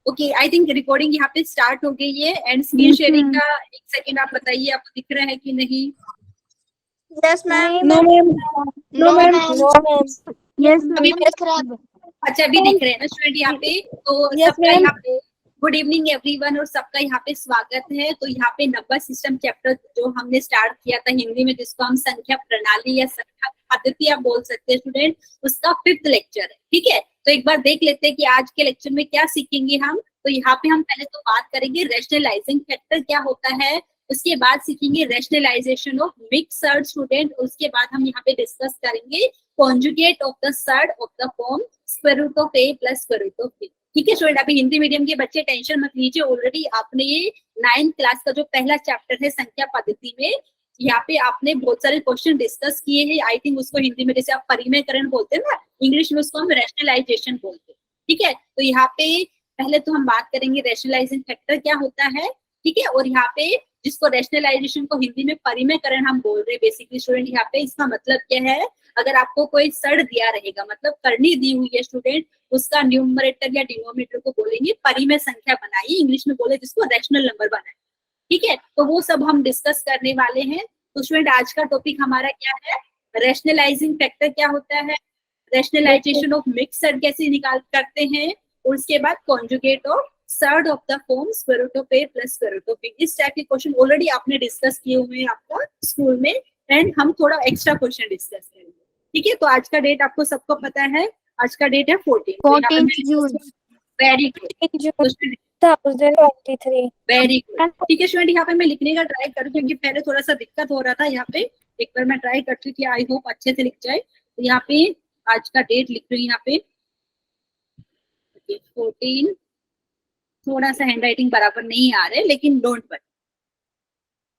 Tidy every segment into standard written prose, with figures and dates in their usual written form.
Okay, I think recording यहाँ पे start हो गई है एंड स्क्रीन शेयरिंग का एक सेकंड आप बताइए आपको दिख रहा है कि नहीं? Yes ma'am. No ma'am, no ma'am. Yes अभी मैम, अच्छा अभी दिख रहे हैं ना स्टूडेंट यहाँ पे? तो Yes, सबका ma'am. यहाँ पे गुड इवनिंग एवरीवन और सबका यहाँ पे स्वागत है। तो यहाँ पे नंबर सिस्टम चैप्टर जो हमने स्टार्ट किया था हिंदी में, जिसको हम संख्या प्रणाली या संख्या पद्धति आप बोल सकते हैं स्टूडेंट, उसका 5th लेक्चर है। ठीक है, तो एक बार देख लेते हैं कि आज के लेक्चर में क्या सीखेंगे हम। तो यहाँ पे हम पहले तो बात करेंगे रैशनलाइजिंग फैक्टर क्या होता है, उसके बाद सीखेंगे रैशनलाइजेशन ऑफ मिक्सड स्टूडेंट, उसके बाद हम यहाँ पे डिस्कस करेंगे conjugate of the surd of the form square root of a plus square root of b. ठीक है स्टूडेंट, अभी हिंदी मीडियम के बच्चे टेंशन मत लीजिए, ऑलरेडी आपने ये 9th क्लास का जो पहला चैप्टर है संख्या पद्धति में, यहाँ पे आपने बहुत सारे क्वेश्चन डिस्कस किए हैं। आई थिंक उसको हिंदी में जैसे आप परिमेयकरण बोलते हैं ना, इंग्लिश में उसको हम रैशनलाइजेशन बोलते हैं। ठीक है, तो यहाँ पे पहले तो हम बात करेंगे रैशनलाइजिंग फैक्टर क्या होता है। ठीक है, और यहाँ पे जिसको रैशनलाइजेशन को हिंदी में परिमेयकरण हम बोल रहे हैं बेसिकली स्टूडेंट, यहाँ पे इसका मतलब क्या है, अगर आपको कोई सड़ दिया रहेगा मतलब करनी दी हुई है स्टूडेंट, उसका न्यूमरेटर या डिनोमिनेटर को बोलेंगे परिमेय संख्या बनाइए, इंग्लिश में बोले जिसको रैशनल नंबर बनाए। ठीक है, तो वो सब हम डिस्कस करने वाले हैं। तो स्टूडेंट आज का टॉपिक हमारा क्या है, रैशनलाइजिंग फैक्टर क्या होता है, रैशनलाइजेशन ऑफ मिक्सड कैसे निकाल करते हैं, और उसके बाद conjugate of surd of the form square root of a plus square root of b. इस टाइप के क्वेश्चन ऑलरेडी आपने डिस्कस किए हुए हैं आपका स्कूल में, एंड हम थोड़ा एक्स्ट्रा क्वेश्चन डिस्कस करेंगे। ठीक है, तो आज का डेट आपको सबको पता है, आज का डेट है 14 जून वेरी गुड, 2023। Very good. ठीक है स्टूडेंट, यहाँ पे मैं लिखने का ट्राई करूँ क्योंकि पहले थोड़ा सा दिक्कत हो रहा था यहाँ पे, एक बार मैं ट्राई करती हूँ कि आई होप अच्छे से लिख जाए। तो यहाँ पे आज का डेट लिख रही हूँ यहाँ पे 14, थोड़ा सा हैंड राइटिंग बराबर नहीं आ रहे लेकिन डोंट वरी।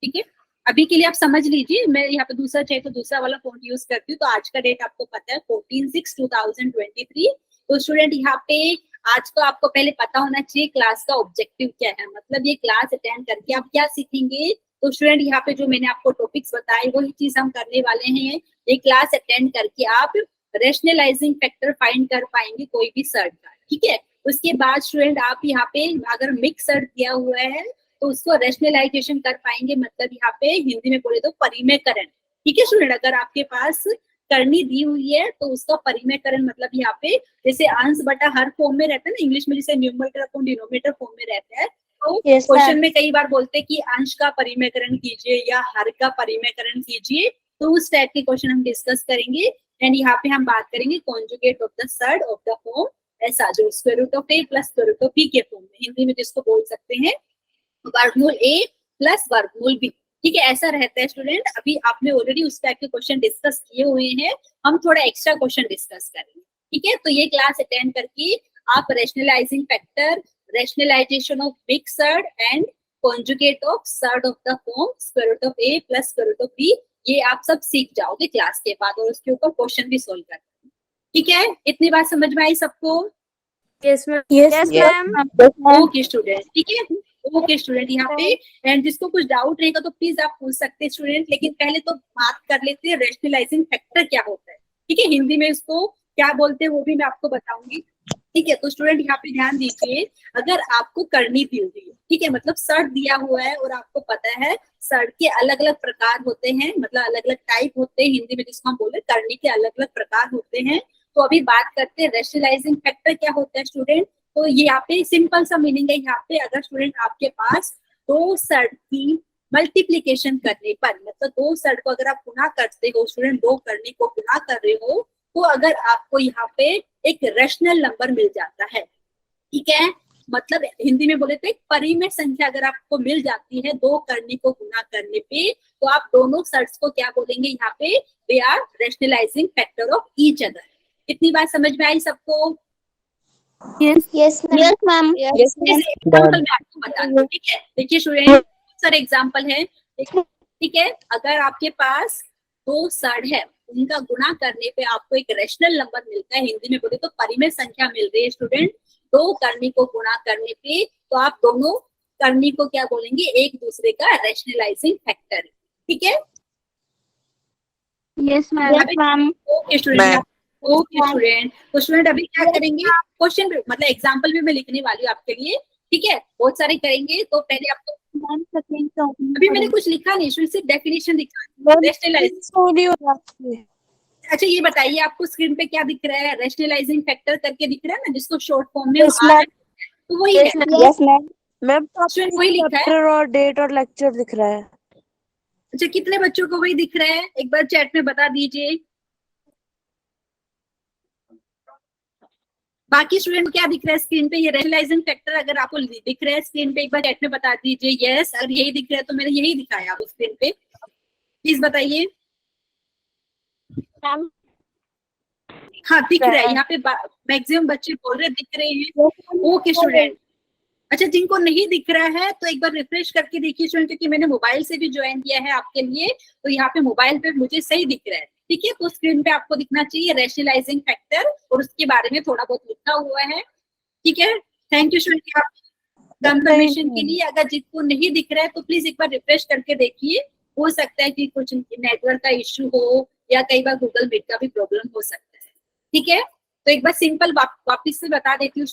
ठीक है, अभी के लिए आप समझ लीजिए, मैं यहाँ पे दूसरा चाहिए तो दूसरा वाला फोन यूज करती हूँ। तो आज का डेट आपको पता है 14/6/2023। तो स्टूडेंट यहाँ पे आज को आपको पहले पता होना चाहिए क्लास का ऑब्जेक्टिव क्या है, मतलब ये क्लास अटेंड करके आप क्या सीखेंगे। तो स्टूडेंट यहाँ पे जो मैंने आपको टॉपिक्स बताए वही चीज हम करने वाले हैं। ये क्लास अटेंड करके आप रैशनलाइजिंग फैक्टर फाइंड कर पाएंगे कोई भी सर्ट का। ठीक है, उसके बाद स्टूडेंट आप यहाँ पे अगर मिक्स सर्ट दिया हुआ है तो उसको रैशनलाइजेशन कर पाएंगे, मतलब यहाँ पे हिंदी में बोले तो परिमेयकरण। ठीक है स्टूडेंट, अगर आपके पास करनी दी हुई है तो उसका परिमेयकरण मतलब यहाँ पे जैसे अंश बटा हर फॉर्म में रहता है ना, इंग्लिश में जैसे न्यूमरेटर अपॉन डिनोमिनेटर फॉर्म में रहता है, तो क्वेश्चन में कई बार बोलते हैं कि अंश का परिमेयकरण कीजिए या हर का परिमेयकरण कीजिए, तो उस टाइप के क्वेश्चन हम डिस्कस करेंगे। एंड यहाँ पे हम बात करेंगे conjugate of the surd of the form ऐसा जो square root of a plus square root of b के फॉर्म में, हिंदी में जिसको बोल सकते हैं वर्गमूल ए प्लस वर्गमूल बी। ठीक है, ऐसा रहता है स्टूडेंट। अभी आपने ऑलरेडी उस टाइप के क्वेश्चन डिस्कस किए हुए हैं, हम थोड़ा एक्स्ट्रा क्वेश्चन डिस्कस करेंगे। ठीक है, तो ये क्लास अटेंड करके आप rationalising factor, rationalisation of mixed and conjugate of surd of the form square root of a plus square root of b, ये आप सब सीख जाओगे क्लास के बाद, और उसके ऊपर क्वेश्चन भी सोल्व करते हैं। ठीक है, इतनी बात समझ में आई सबको? Yes ma'am. ओके स्टूडेंट, ठीक है, ओके स्टूडेंट। यहाँ पे एंड जिसको कुछ डाउट रहेगा तो प्लीज आप पूछ सकते हैं स्टूडेंट, लेकिन पहले तो बात कर लेते हैं रैशनलाइजिंग फैक्टर क्या होता है। ठीक है, हिंदी में इसको क्या बोलते हैं वो भी मैं आपको बताऊंगी। ठीक है, तो स्टूडेंट यहाँ पे ध्यान दीजिए, अगर आपको करनी दी हुई है, ठीक है, मतलब सर्ट दिया हुआ है और आपको पता है सर्ट के अलग अलग प्रकार होते हैं, मतलब अलग अलग टाइप होते हैं, हिंदी में जिसको हम बोले करनी के अलग अलग प्रकार होते हैं। तो अभी बात करते हैं रैशनलाइजिंग फैक्टर क्या होता है स्टूडेंट। तो ये यहाँ पे सिंपल सा मीनिंग है, यहाँ पे अगर स्टूडेंट आपके पास दो सर्ट की मल्टीप्लीकेशन करने पर, मतलब दो सर्ट को अगर आप गुना करते हो स्टूडेंट, दो करने को गुना कर रहे हो, तो अगर आपको यहाँ पे एक रैशनल नंबर मिल जाता है, ठीक है, मतलब हिंदी में बोले तो एक परिमेय संख्या अगर आपको मिल जाती है दो करने को गुना करने पे, तो आप दोनों सर्ट्स को क्या बोलेंगे यहाँ पे, they are rationalising factor of each other. इतनी बात समझ में आई सबको? Yes ma'am. एग्जाम्पल मैं आपको बता दूं। ठीक है, देखिए स्टूडेंट बहुत सारे एग्जाम्पल है। ठीक है, अगर आपके पास दो सड़ है, उनका गुणा करने पे आपको एक रैशनल नंबर मिलता है, हिंदी में बोले तो परिमेय संख्या मिल रही है स्टूडेंट, दो करनी को गुणा करने पे, तो आप दोनों करनी को क्या बोलेंगे, एक दूसरे का रैशनलाइजिंग फैक्टर। ठीक है, yes ma'am. Okay student, okay student, तो स्टूडेंट अभी क्या करेंगे, क्वेश्चन मतलब एग्जाम्पल भी मैं लिखने वाली हूँ आपके लिए, ठीक है, बहुत सारे करेंगे। तो पहले आपको, अभी मैंने कुछ लिखा नहीं, सिर्फ डेफिनेशन लिखा। रेशनलाइज, अच्छा ये बताइए आपको स्क्रीन पे क्या दिख रहा है, रेशनलाइजिंग फैक्टर करके दिख रहा है ना, जिसको शॉर्ट फॉर्म में Yes, आ रहा है, ma'am. तो वही है Yes, ma'am. मैम स्टूडेंट, वही लिखा है। चैप्टर और डेट और लेक्चर दिख रहा है। अच्छा कितने बच्चों को वही दिख रहा है, एक बार चैट में बता दीजिए। बाकी स्टूडेंट क्या दिख रहा है स्क्रीन पे, ये रेशनलाइजिंग फैक्टर अगर आपको दिख रहा है स्क्रीन पे, एक बार चैट में बता दीजिए यस। अगर यही दिख रहा है तो मैंने यही दिखाया आपको स्क्रीन पे, प्लीज बताइए। हाँ दिख रहा है, यहाँ पे मैक्सिमम बच्चे बोल रहे दिख रहे हैं। ओके स्टूडेंट, अच्छा जिनको नहीं दिख रहा है तो एक बार रिफ्रेश करके देखिए स्टूडेंट, क्योंकि मैंने मोबाइल से भी ज्वाइन किया है आपके लिए, तो यहाँ पे मोबाइल पे मुझे सही दिख रहा है, ठीक है। तो स्क्रीन पे आपको दिखना चाहिए रेशनलाइजिंग फैक्टर, और उसके बारे में थोड़ा बहुत लिखा हुआ है, ठीक है। थैंक यू स्टूडेंट आप कंफर्मेशन के लिए। अगर जिसको नहीं दिख रहा है तो प्लीज एक बार रिफ्रेश करके देखिए, हो सकता है कि कुछ नेटवर्क का इश्यू हो, या कई बार गूगल मीट का भी प्रॉब्लम हो सकता है, ठीक है। तो एक बार सिंपल वापिस से बता देती हूँ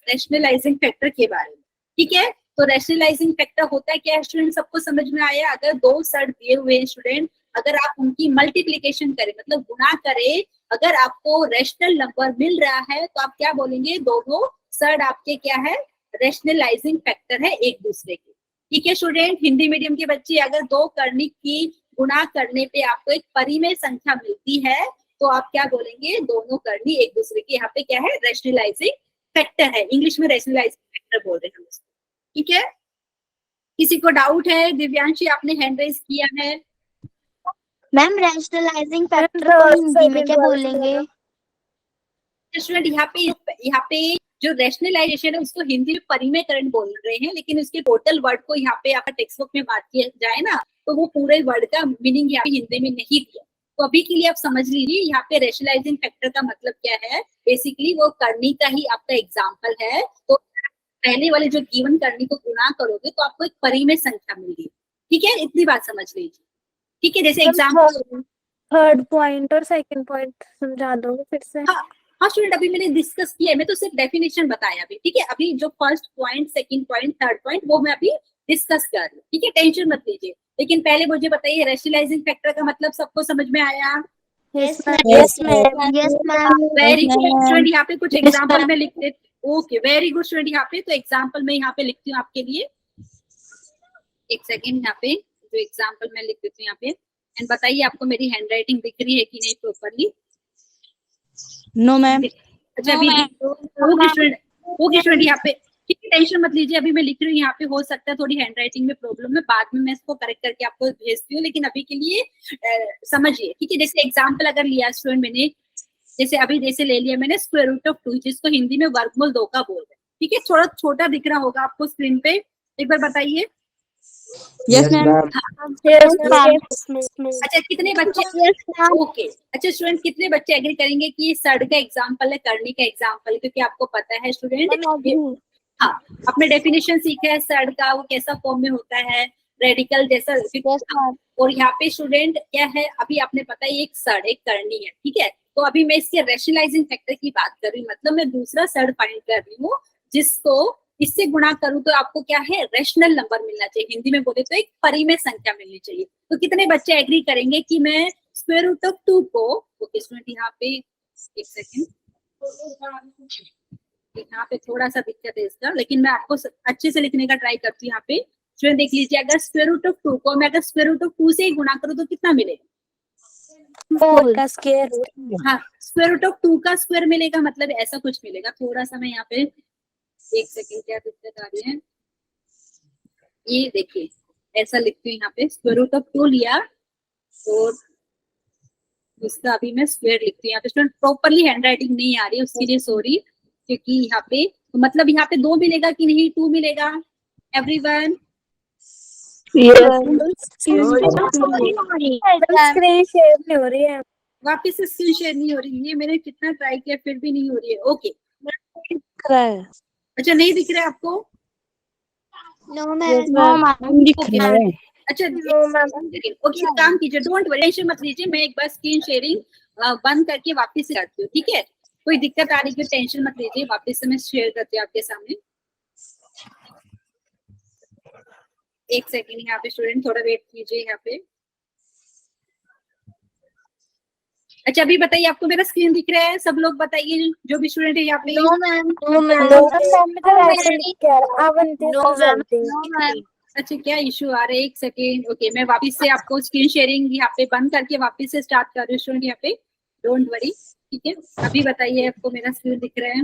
रेशनलाइजिंग फैक्टर के बारे में, ठीक है। तो रेशनलाइजिंग फैक्टर होता है क्या है स्टूडेंट, सबको समझ में आया। अगर दो शर्त दिए हुए हैं स्टूडेंट, अगर आप उनकी मल्टीप्लीकेशन करें मतलब गुणा करें, अगर आपको रेशनल नंबर मिल रहा है तो आप क्या बोलेंगे, दोनों शर्त आपके क्या है, रेशनलाइजिंग फैक्टर है एक दूसरे के, ठीक है स्टूडेंट। हिंदी मीडियम के बच्चे, अगर दो कर्णिक की गुणा करने पे आपको एक परिमेय संख्या मिलती है तो आप क्या बोलेंगे, दोनों कर्णी एक दूसरे के, यहाँ पे क्या है, रेशनलाइजिंग फैक्टर है, इंग्लिश में रेशनलाइजिंग फैक्टर बोल रहे हैं हम उसको, ठीक है। किसी को डाउट है? दिव्यांशी आपने हैंड रेज किया है। मैम रैशनलाइजिंग फैक्टर को हिंदी में क्या बोलेंगे? स्टूडेंट यहाँ पे जो रेशनलाइजेशन है उसको हिंदी में परिमेयकरण बोल रहे हैं, लेकिन उसके टोटल वर्ड को यहाँ पे अगर टेक्स्ट बुक में बात किया जाए ना तो वो पूरे वर्ड का मीनिंग यहाँ पे हिंदी में नहीं दिया। तो अभी के लिए आप समझ लीजिए यहाँ पे रेशनलाइजिंग फैक्टर का मतलब क्या है, बेसिकली वो करनी का ही आपका एग्जाम्पल है। तो पहले वाले जो गिवन करनी को गुणा करोगे तो आपको एक परिमेय संख्या मिलेगी, ठीक है, इतनी बात समझ लीजिए, ठीक है। जैसे एग्जाम्पल थर्ड पॉइंट और सेकंड पॉइंट समझा दोगे फिर से? हाँ स्टूडेंट अभी मैंने डिस्कस किया है, मैं तो सिर्फ डेफिनेशन बताया अभी, ठीक है। अभी जो first point, second point, third point वो मैं अभी डिस्कस कर रही हूँ, ठीक है, टेंशन मत लीजिए। लेकिन पहले मुझे बताइए रेशनलाइजिंग फैक्टर का मतलब सबको समझ में आया? Yes, ma'am. Yes, ma'am. Yes, ma'am. Very good student, यहाँ पे कुछ एग्जाम्पल में लिख देती, ओके वेरी गुड स्टूडेंट। यहाँ पे तो एग्जाम्पल में यहाँ पे लिखती हूँ आपके लिए, एक सेकेंड, यहाँ पे जो एग्जाम्पल में लिख देती हूँ यहाँ पे, एंड बताइए आपको मेरी हैंड राइटिंग दिख रही है कि नहीं प्रॉपरली? No ma'am. अच्छा अभी ओके स्टूडेंट यहाँ पे, ठीक है, टेंशन मत लीजिए, अभी मैं लिख रही हूँ यहाँ पे, हो सकता है थोड़ी हैंड राइटिंग में प्रॉब्लम है, बाद में मैं इसको करेक्ट करके आपको भेजती हूँ, लेकिन अभी के लिए समझिए, ठीक है। जैसे एग्जाम्पल अगर लिया स्टूडेंट मैंने, जैसे अभी जैसे ले लिया मैंने स्क्वायर रूट ऑफ 2, जिसको हिंदी में वर्गमूल 2 का बोल रहे हैं, ठीक है। थोड़ा छोटा दिख रहा होगा आपको स्क्रीन पे, एक बार बताइए। Yes ma'am. अच्छा कितने बच्चे, ओके अच्छा स्टूडेंट कितने बच्चे एग्री करेंगे कि ये सड़ का एग्जाम्पल है, करनी का एग्जाम्पल है? क्योंकि आपको पता है स्टूडेंट, हाँ आपने डेफिनेशन सीखा है सड़ का, वो कैसा फॉर्म में होता है, रेडिकल जैसा। और यहाँ पे स्टूडेंट क्या है, अभी आपने पता है एक सड़ एक करनी है, ठीक है। तो अभी मैं इसके रेशनलाइजिंग फैक्टर की बात कर रही हूँ, मतलब मैं दूसरा सड़ फाइंड कर रही हूँ जिसको इससे गुणा करूं तो आपको क्या है, रेशनल नंबर मिलना चाहिए, हिंदी में बोले तो एक परिमेय संख्या मिलनी चाहिए। तो कितने बच्चे एग्री करेंगे कि मैं स्क्वायर रूट ऑफ 2 को, ओके स्टूडेंट यहाँ पे एक सेकेंड, यहाँ पे थोड़ा सा दिक्कत है इसका, लेकिन मैं आपको अच्छे से लिखने का ट्राई करती हूँ। यहाँ पे स्टूडेंट देख लीजिए, अगर स्क्वायर रूट ऑफ 2 को मैं अगर स्क्वायर रूट ऑफ 2 से ही गुणा करूँ तो कितना मिलेगा? 4 का स्क्वायर रूट। हाँ स्क्वायर रूट ऑफ 2 का स्क्वायर मिलेगा, मतलब ऐसा कुछ मिलेगा। थोड़ा सा मैं यहाँ पे एक सेकेंड, क्या दिक्कत आ रही है, ये देखिए ऐसा लिखती हूँ यहाँ पे, स्क्वायर रूट ऑफ 2 लिया और उसका अभी मैं स्क्वायर लिखती हूँ। यहाँ पे स्टूडेंट प्रॉपरली हैंड राइटिंग नहीं आ रही है, उसके लिए सॉरी, क्योंकि यहाँ पे तो मतलब यहाँ पे 2 मिलेगा कि नहीं, 2 मिलेगा एवरीवन? स्क्रीन शेयर नहीं हो रही है, वापिस स्क्रीन शेयर नहीं हो रही है, मैंने कितना ट्राई किया फिर भी नहीं हो रही है। ओके अच्छा नहीं दिख रहा है आपको? No, ma'am. दिख रहा है। अच्छा ओके काम कीजिए, डोंट वरी, टेंशन मत लीजिए, मैं एक बार स्क्रीन शेयरिंग बंद करके वापस से करती हूँ, ठीक है। कोई दिक्कत आ रही है टेंशन मत लीजिए, वापस से मैं शेयर करती हूँ आपके सामने। एक सेकेंड यहाँ पे स्टूडेंट थोड़ा वेट कीजिए यहाँ पे। अच्छा अभी बताइए आपको मेरा स्क्रीन दिख रहा है? सब लोग बताइए जो भी स्टूडेंट है यहाँ पे। नो मैम, नो मैम, अच्छा क्या इशू आ रहा है? एक सेकेंड, ओके मैं वापस से आपको स्क्रीन शेयरिंग यहाँ पे बंद करके वापस से स्टार्ट कर रही हूँ स्टूडेंट यहाँ पे, डोंट वरी, ठीक है। अभी बताइए आपको मेरा स्क्रीन दिख रहा है?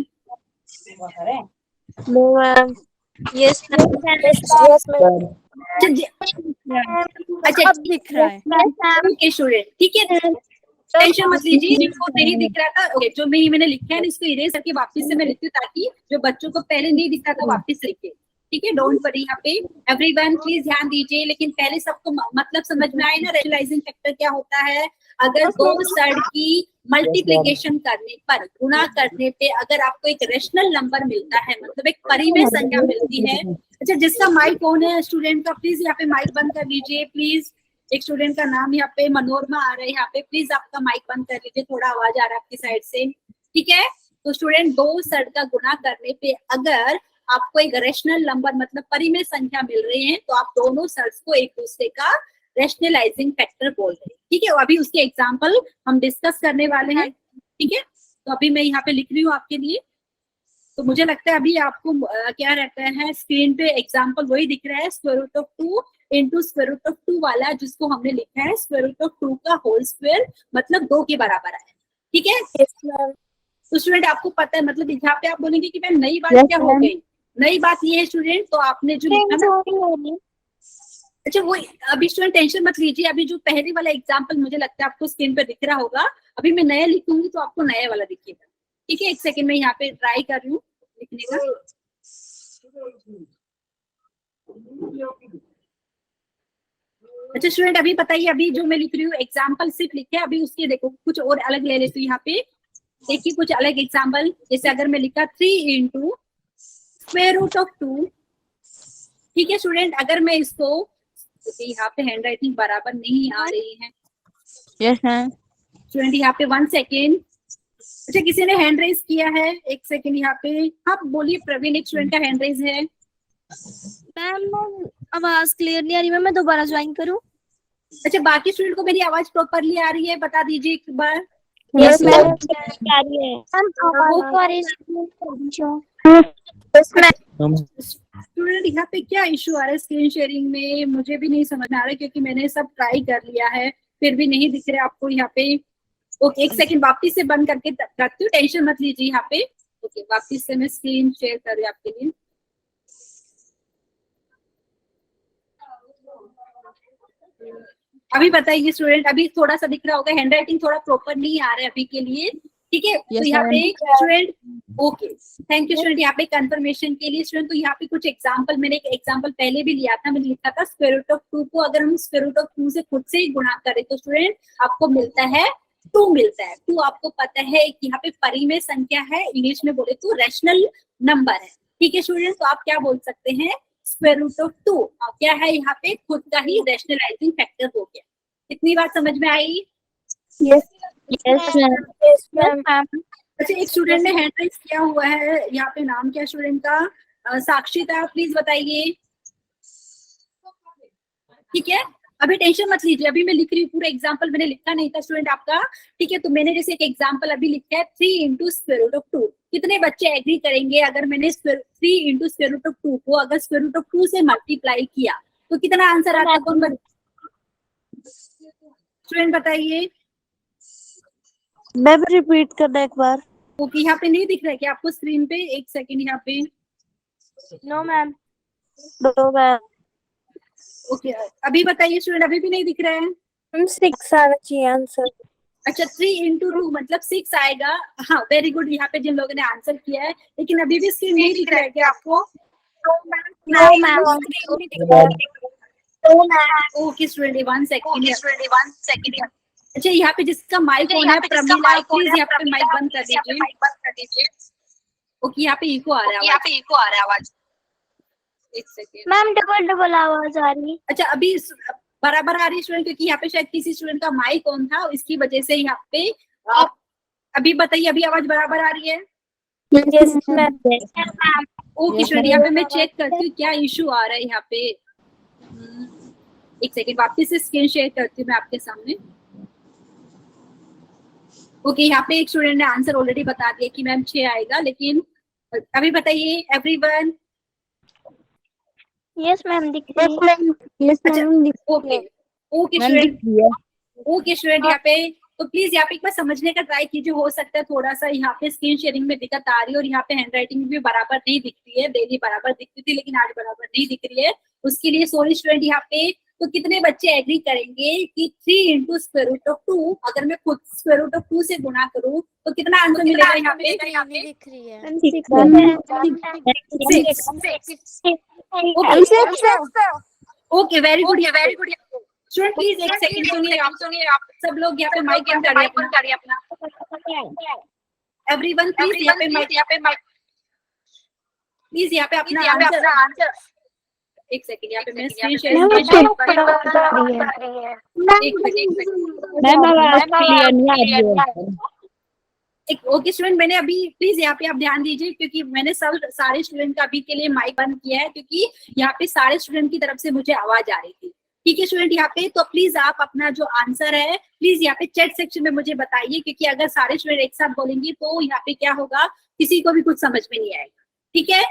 No ma'am. यस अच्छा अब दिख रहा है। ओके स्टूडेंट, ठीक है, टेंशन मत लीजिए। जिनको नहीं दिख रहा था ओके, जो मैंने लिखा है इसको इरेज करके वापस से मैं लिखती हूँ, ताकि जो बच्चों को पहले नहीं दिखा था वापस से लिखे, ठीक है। डोंट वरी यहाँ पे एवरीवन, प्लीज ध्यान दीजिए। लेकिन पहले सबको मतलब समझ में आए ना रैशनलाइजिंग फैक्टर क्या होता है। अगर दो सड़ की मल्टीप्लिकेशन करने पर, गुणा करने पे अगर आपको एक रेशनल नंबर मिलता है, मतलब एक परिमेय संख्या मिलती है। अच्छा जिसका माइक ऑन है स्टूडेंट का, प्लीज यहाँ पे माइक बंद कर लीजिए प्लीज। एक स्टूडेंट का नाम यहाँ पे मनोरमा आ रहा है यहाँ पे, प्लीज आपका माइक बंद कर लीजिए, थोड़ा आवाज आ रहा है आपकी साइड से, ठीक है। तो स्टूडेंट दो सड़ का गुणा करने पे अगर आपको एक रेशनल नंबर मतलब परिमेय संख्या मिल रही है, तो आप दोनों सड़्स को एक दूसरे का रेशनलाइजिंग फैक्टर बोल रहे हैं, ठीक है। अभी उसके एग्जाम्पल हम डिस्कस करने वाले हैं, ठीक है। तो अभी मैं यहाँ पे लिख रही हूँ आपके लिए। तो मुझे लगता है अभी आपको क्या रहता है, स्क्रीन पे एग्जाम्पल वही दिख रहा है, square root of 2 into square root of 2 वाला, जिसको हमने लिखा है स्क्वायर रूट ऑफ 2 का होल स्क्वायर, मतलब 2 के बराबर है, ठीक है। तो स्टूडेंट आपको पता है, मतलब यहाँ पे आप बोलेंगे कि मैम नई बात क्या हो गई। नई बात ये है स्टूडेंट, तो आपने जो लिखा ना, अच्छा वो अभी स्टूडेंट टेंशन मत लीजिए। अभी जो पहले वाला एग्जाम्पल मुझे लगता है आपको स्क्रीन पे दिख रहा होगा, अभी मैं नया लिखूंगी तो आपको नया वाला दिखेगा, ठीक है। एक सेकंड में यहाँ पे ट्राई कर रही हूँ लिखने का। अच्छा स्टूडेंट अभी बताइए, अभी जो मैं लिख रही हूँ एग्जाम्पल सिर्फ लिखे, अभी उसके देखो कुछ और अलग ले लेती हूँ यहाँ पे। देखिए कुछ अलग एग्जाम्पल, जैसे अगर मैं लिखा 3 इंटू स्क्वायर रूट ऑफ 2, ठीक है स्टूडेंट। अगर मैं इसको, यहाँ पे हैंड राइटिंग बराबर नहीं आ रही है यस मैम। स्टूडेंट, यहाँ पे 1 सेकेंड। अच्छा किसी ने हैंड रेज किया है? एक सेकेंड यहाँ पे, हाँ बोलिए प्रवीण, एक स्टूडेंट का हैंड रेज है। मैम आवाज क्लियर नहीं आ रही, मैं दोबारा ज्वाइन करूँ? अच्छा बाकी स्टूडेंट को मेरी आवाज प्रॉपरली आ रही है? बता दीजिए एक बार। यस मैम आ रही है। स्टूडेंट यहाँ पे क्या इशू आ रहा है स्क्रीन शेयरिंग में, मुझे भी नहीं समझ में आ रहा है, क्योंकि मैंने सब ट्राई कर लिया है फिर भी नहीं दिख रहा आपको यहाँ पे। ओके एक सेकंड वापिस से बंद करके करती हूँ, टेंशन मत लीजिए यहाँ पे। ओके वापिस से मैं स्क्रीन शेयर कर रही हूँ आपके लिए। अभी बताइए स्टूडेंट, अभी थोड़ा सा दिख रहा होगा, हैंड राइटिंग थोड़ा प्रॉपर नहीं आ रहा है अभी के लिए, ठीक है। तो यहाँ पे student okay thank you student यहाँ पे कंफर्मेशन के लिए। स्टूडेंट तो यहाँ पे कुछ एग्जांपल, मैंने एक एग्जांपल पहले भी लिया था, मैंने लिखा था स्क्वायर रूट ऑफ 2 को अगर हम स्क्वायर रूट ऑफ 2 से खुद से ही गुणा करें तो स्टूडेंट आपको मिलता है 2 मिलता है। 2 आपको पता है कि यहाँ पे परिमेय संख्या है, इंग्लिश में बोले तो रैशनल नंबर है, ठीक है स्टूडेंट। तो आप क्या बोल सकते हैं, स्क्वायर रूट ऑफ 2 क्या है यहाँ पे खुद का ही रैशनलाइजिंग फैक्टर हो गया। कितनी बात समझ में आई? अच्छा एक स्टूडेंट ने हैंड राइज किया हुआ है यहाँ पे, नाम क्या स्टूडेंट का? साक्षी था, प्लीज बताइए, ठीक है। अभी टेंशन मत लीजिए, अभी मैं लिख रही हूँ, पूरा एग्जांपल मैंने लिखा नहीं था स्टूडेंट आपका, ठीक है। तो मैंने जैसे एक एग्जांपल अभी लिखा है 3 इंटू स्क्वायर रूट ऑफ 2। कितने बच्चे एग्री करेंगे अगर मैंने 3 इंटू स्क्वायर रूट ऑफ 2 को अगर स्क्वायर रूट ऑफ 2 से मल्टीप्लाई किया तो कितना आंसर आता है? कौन स्टूडेंट बताइए? मैं रिपीट करना एक बार। ओके यहाँ पे नहीं दिख रहा है क्या आपको स्क्रीन पे? एक सेकेंड यहाँ पे। No ma'am. ओके अभी बताइए स्टूडेंट, अभी भी नहीं दिख रहा है? 6 आना चाहिए आंसर। अच्छा 3 इंटू 2 मतलब 6 आएगा। हाँ वेरी गुड, यहाँ पे जिन लोगों ने आंसर किया है, लेकिन अभी भी स्क्रीन नहीं दिख रहा है क्या आपको? Okay student 1 second. अच्छा यहाँ पे जिसका माइक ऑन है प्रमीला, प्लीज यहाँ पे माइक बंद कर दीजिए। ओके यहाँ पे इको आ रहा है आवाज। एक सेकेंड मैम डबल आवाज आ रही है। अच्छा अभी बराबर आ रही है स्टूडेंट, क्योंकि यहाँ पे शायद किसी स्टूडेंट का माइक ऑन था, इसकी वजह से यहाँ पे अभी बताइए, अभी आवाज बराबर आ रही है? Yes ma'am. ओके स्टूडेंट, यहाँ पे मैं चेक करती हूँ क्या इशू आ रहा है यहाँ पे। एक सेकेंड, वापस से स्क्रीन शेयर करती हूँ मैं आपके सामने। ओके, यहाँ पे एक स्टूडेंट ने आंसर ऑलरेडी बता दिया कि मैम 6 आएगा, लेकिन अभी बताइए एवरीवन। यस मैम दिख रही है। यस अच्छा, मैम ओके ओके मैम दिख स्टूडेंट, रही है। ओके स्टूडेंट, यहाँ पे तो प्लीज यहाँ पे एक बार समझने का ट्राई कीजिए। हो सकता है थोड़ा सा यहाँ पे स्क्रीन शेयरिंग में दिक्कत आ रही है और यहाँ पे हैंड राइटिंग भी बराबर नहीं दिखती है। डेली बराबर दिखती थी लेकिन आज बराबर नहीं दिख रही है, उसके लिए सॉरी स्टूडेंट। यहाँ पे तो कितने बच्चे एग्री करेंगे कि 3 इंटू स्क्वायर रूट ऑफ 2, अगर मैं खुद स्क्वायर रूट ऑफ 2 से गुणा करूँ तो कितना आंसर मिलेगा यहाँ पे? दिख रही है। Okay very good, very good student. Please एक सेकंड सुनिए, आप सब लोग यहाँ पे माइक बंद करिए अपना। एवरीवन प्लीज यहाँ पे माइक, प्लीज यहाँ पे अपना आंसर। एक सेकंड, यहाँ पे मैं स्क्रीन शेयरिंग मैम कर रही है। एक सेकंड। मैम आवाज क्लियर नहीं आ रही है। एक ओके स्टूडेंट, मैंने अभी प्लीज यहाँ पे आप ध्यान दीजिए क्योंकि मैंने सब सारे स्टूडेंट का अभी के लिए माइक बंद किया है क्योंकि यहाँ पे सारे स्टूडेंट की तरफ से मुझे आवाज आ रही थी। ठीक है स्टूडेंट, यहाँ पे तो प्लीज आप अपना जो आंसर है प्लीज यहाँ पे चैट सेक्शन में मुझे बताइए, क्योंकि अगर सारे स्टूडेंट एक साथ बोलेंगे तो यहाँ पे क्या होगा, किसी को भी कुछ समझ में नहीं आएगा। ठीक है,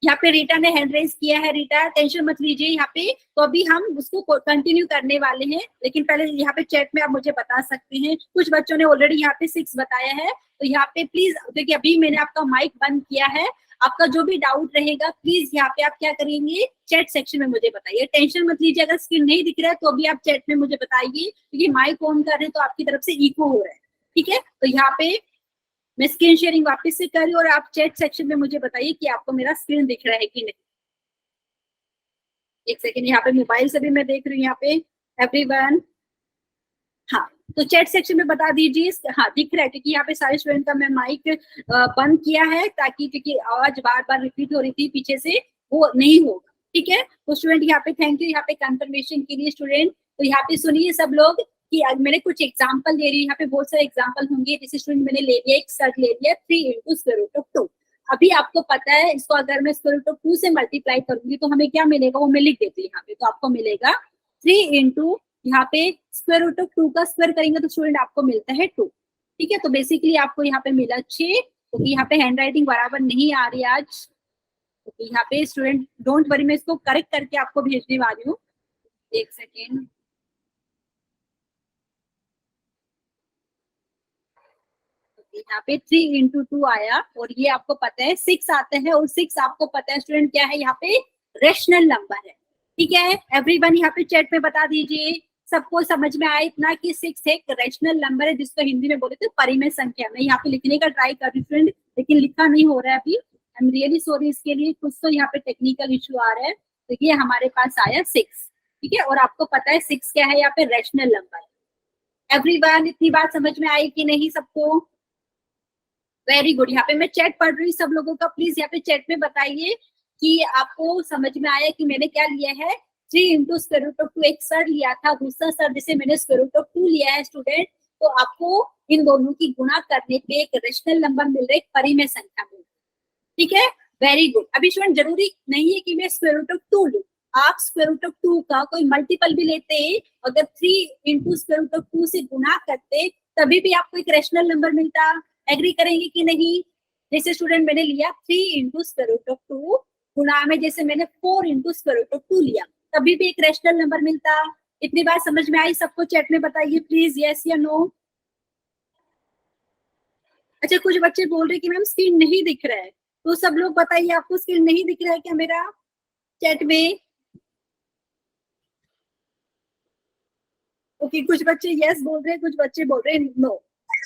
यहाँ पे रीटा ने हैंड रेज किया है। रीटा टेंशन मत लीजिए यहाँ पे, तो अभी हम उसको कंटिन्यू करने वाले हैं, लेकिन पहले यहाँ पे चैट में आप मुझे बता सकते हैं। कुछ बच्चों ने ऑलरेडी यहाँ पे 6 बताया है, तो यहाँ पे प्लीज, क्योंकि अभी मैंने आपका माइक बंद किया है, आपका जो भी डाउट रहेगा प्लीज यहाँ पे आप क्या करेंगे, चैट सेक्शन में मुझे बताइए। टेंशन मत लीजिए, अगर स्क्रीन नहीं दिख रहा है तो भी आप चैट में मुझे बताइए, क्योंकि माइक ऑन कर रहे हैं तो आपकी तरफ से इको हो रहा है। ठीक है, तो यहाँ पे मैं स्क्रीन शेयरिंग वापस से कर रही हूँ और आप चैट सेक्शन में मुझे बताइए कि आपको मेरा स्क्रीन दिख रहा है कि नहीं। एक सेकेंड, यहाँ पे मोबाइल से भी मैं देख रही हूँ यहाँ पे एवरीवन। हाँ, तो चैट सेक्शन में बता दीजिए। हाँ दिख रहा है, क्योंकि यहाँ पे सारे स्टूडेंट का मैं माइक बंद किया है ताकि, क्योंकि आवाज बार बार रिपीट हो रही थी पीछे से, वो नहीं होगा। ठीक है, तो स्टूडेंट यहाँ पे थैंक यू यहाँ पे कंफर्मेशन के लिए स्टूडेंट। तो यहाँ पे सुनिए सब लोग कि मैंने कुछ एग्जाम्पल दे रही हूँ, यहाँ पे बहुत सारे एग्जाम्पल होंगे। जैसे स्टूडेंट मैंने ले लिया, एक सर्ट ले लिया 3 इंटू स्क्वायर रूट ऑफ 2। अभी आपको पता है इसको अगर मैं स्क्वायर रूट ऑफ 2 से मल्टीप्लाई करूंगी तो हमें क्या मिलेगा, वो मैं लिख देती हूँ यहाँ पे। तो आपको मिलेगा 3 इंटू, यहाँ पे स्क्वायर रूट ऑफ 2 का स्क्वायर करेंगे तो स्टूडेंट आपको मिलता है 2। ठीक है, तो बेसिकली आपको यहाँ पे मिला 6, क्योंकि यहाँ पे हैंड राइटिंग बराबर नहीं आ रही आज। तो यहाँ पे स्टूडेंट डोंट वरी, मैं इसको करेक्ट करके आपको भेजने वाली हूँ। एक सेकेंड, यहाँ पे 3 इंटू 2 आया और ये आपको पता है 6 आता है, और 6 आपको पता है स्टूडेंट क्या है, यहाँ पे रेशनल नंबर है। ठीक है, एवरीवन यहाँ पे चैट में बता दीजिए, सबको समझ में आया इतना कि 6 एक रेशनल नंबर है, जिसको हिंदी में बोले थे परिमेय संख्या। मैं यहाँ पे लिखने का ट्राई कर रही हूँ लेकिन लिखा नहीं हो रहा है अभी। आई एम रियली सॉरी इसके लिए, कुछ तो यहाँ पे टेक्निकल इशू आ रहा है। तो ये हमारे पास आया 6। ठीक है, और आपको पता है 6 क्या है, यहाँ पे रेशनल नंबर है। एवरीवन इतनी बात समझ में आई कि नहीं सबको? वेरी गुड, यहाँ पे मैं चैट पढ़ रही हूँ सब लोगों का, प्लीज यहाँ पे चैट में बताइए कि आपको समझ में आया कि मैंने क्या लिया है। 3 इंटू स्क्वायर रूट ऑफ 2 एक सर लिया था, दूसरा सर जिसे मैंने स्क्वायर रूट ऑफ 2 लिया है स्टूडेंट। तो आपको इन दोनों की गुणा करने पे एक रेशनल नंबर मिल रहा है, एक परिमेय संख्या मिल रही है। ठीक है, वेरी गुड। अभी स्टूडेंट जरूरी नहीं है कि मैं स्क्वायर रूट ऑफ 2 लूं, आप स्क्वायर रूट ऑफ 2 का कोई मल्टीपल भी लेते, अगर 3 इंटू स्क्वायर रूट ऑफ 2 से गुणा करते तभी भी आपको एक रेशनल नंबर मिलता। एग्री करेंगे कि नहीं? जैसे स्टूडेंट मैंने लिया 3 इंटू स्क्वायर रूट ऑफ 2, गुणा में जैसे मैंने 4 इंटू स्क्वायर रूट ऑफ 2 लिया, तभी भी एक रेशनल नंबर मिलता। इतनी बात समझ में आई सबको? चैट में बताइए प्लीज यस या नो। अच्छा, कुछ बच्चे बोल रहे कि मैम स्क्रीन नहीं दिख रहा है, तो सब लोग बताइए आपको स्क्रीन नहीं दिख रहा है क्या मेरा चैट में? ओके, कुछ बच्चे यस बोल रहे हैं, कुछ बच्चे बोल रहे हैं नो।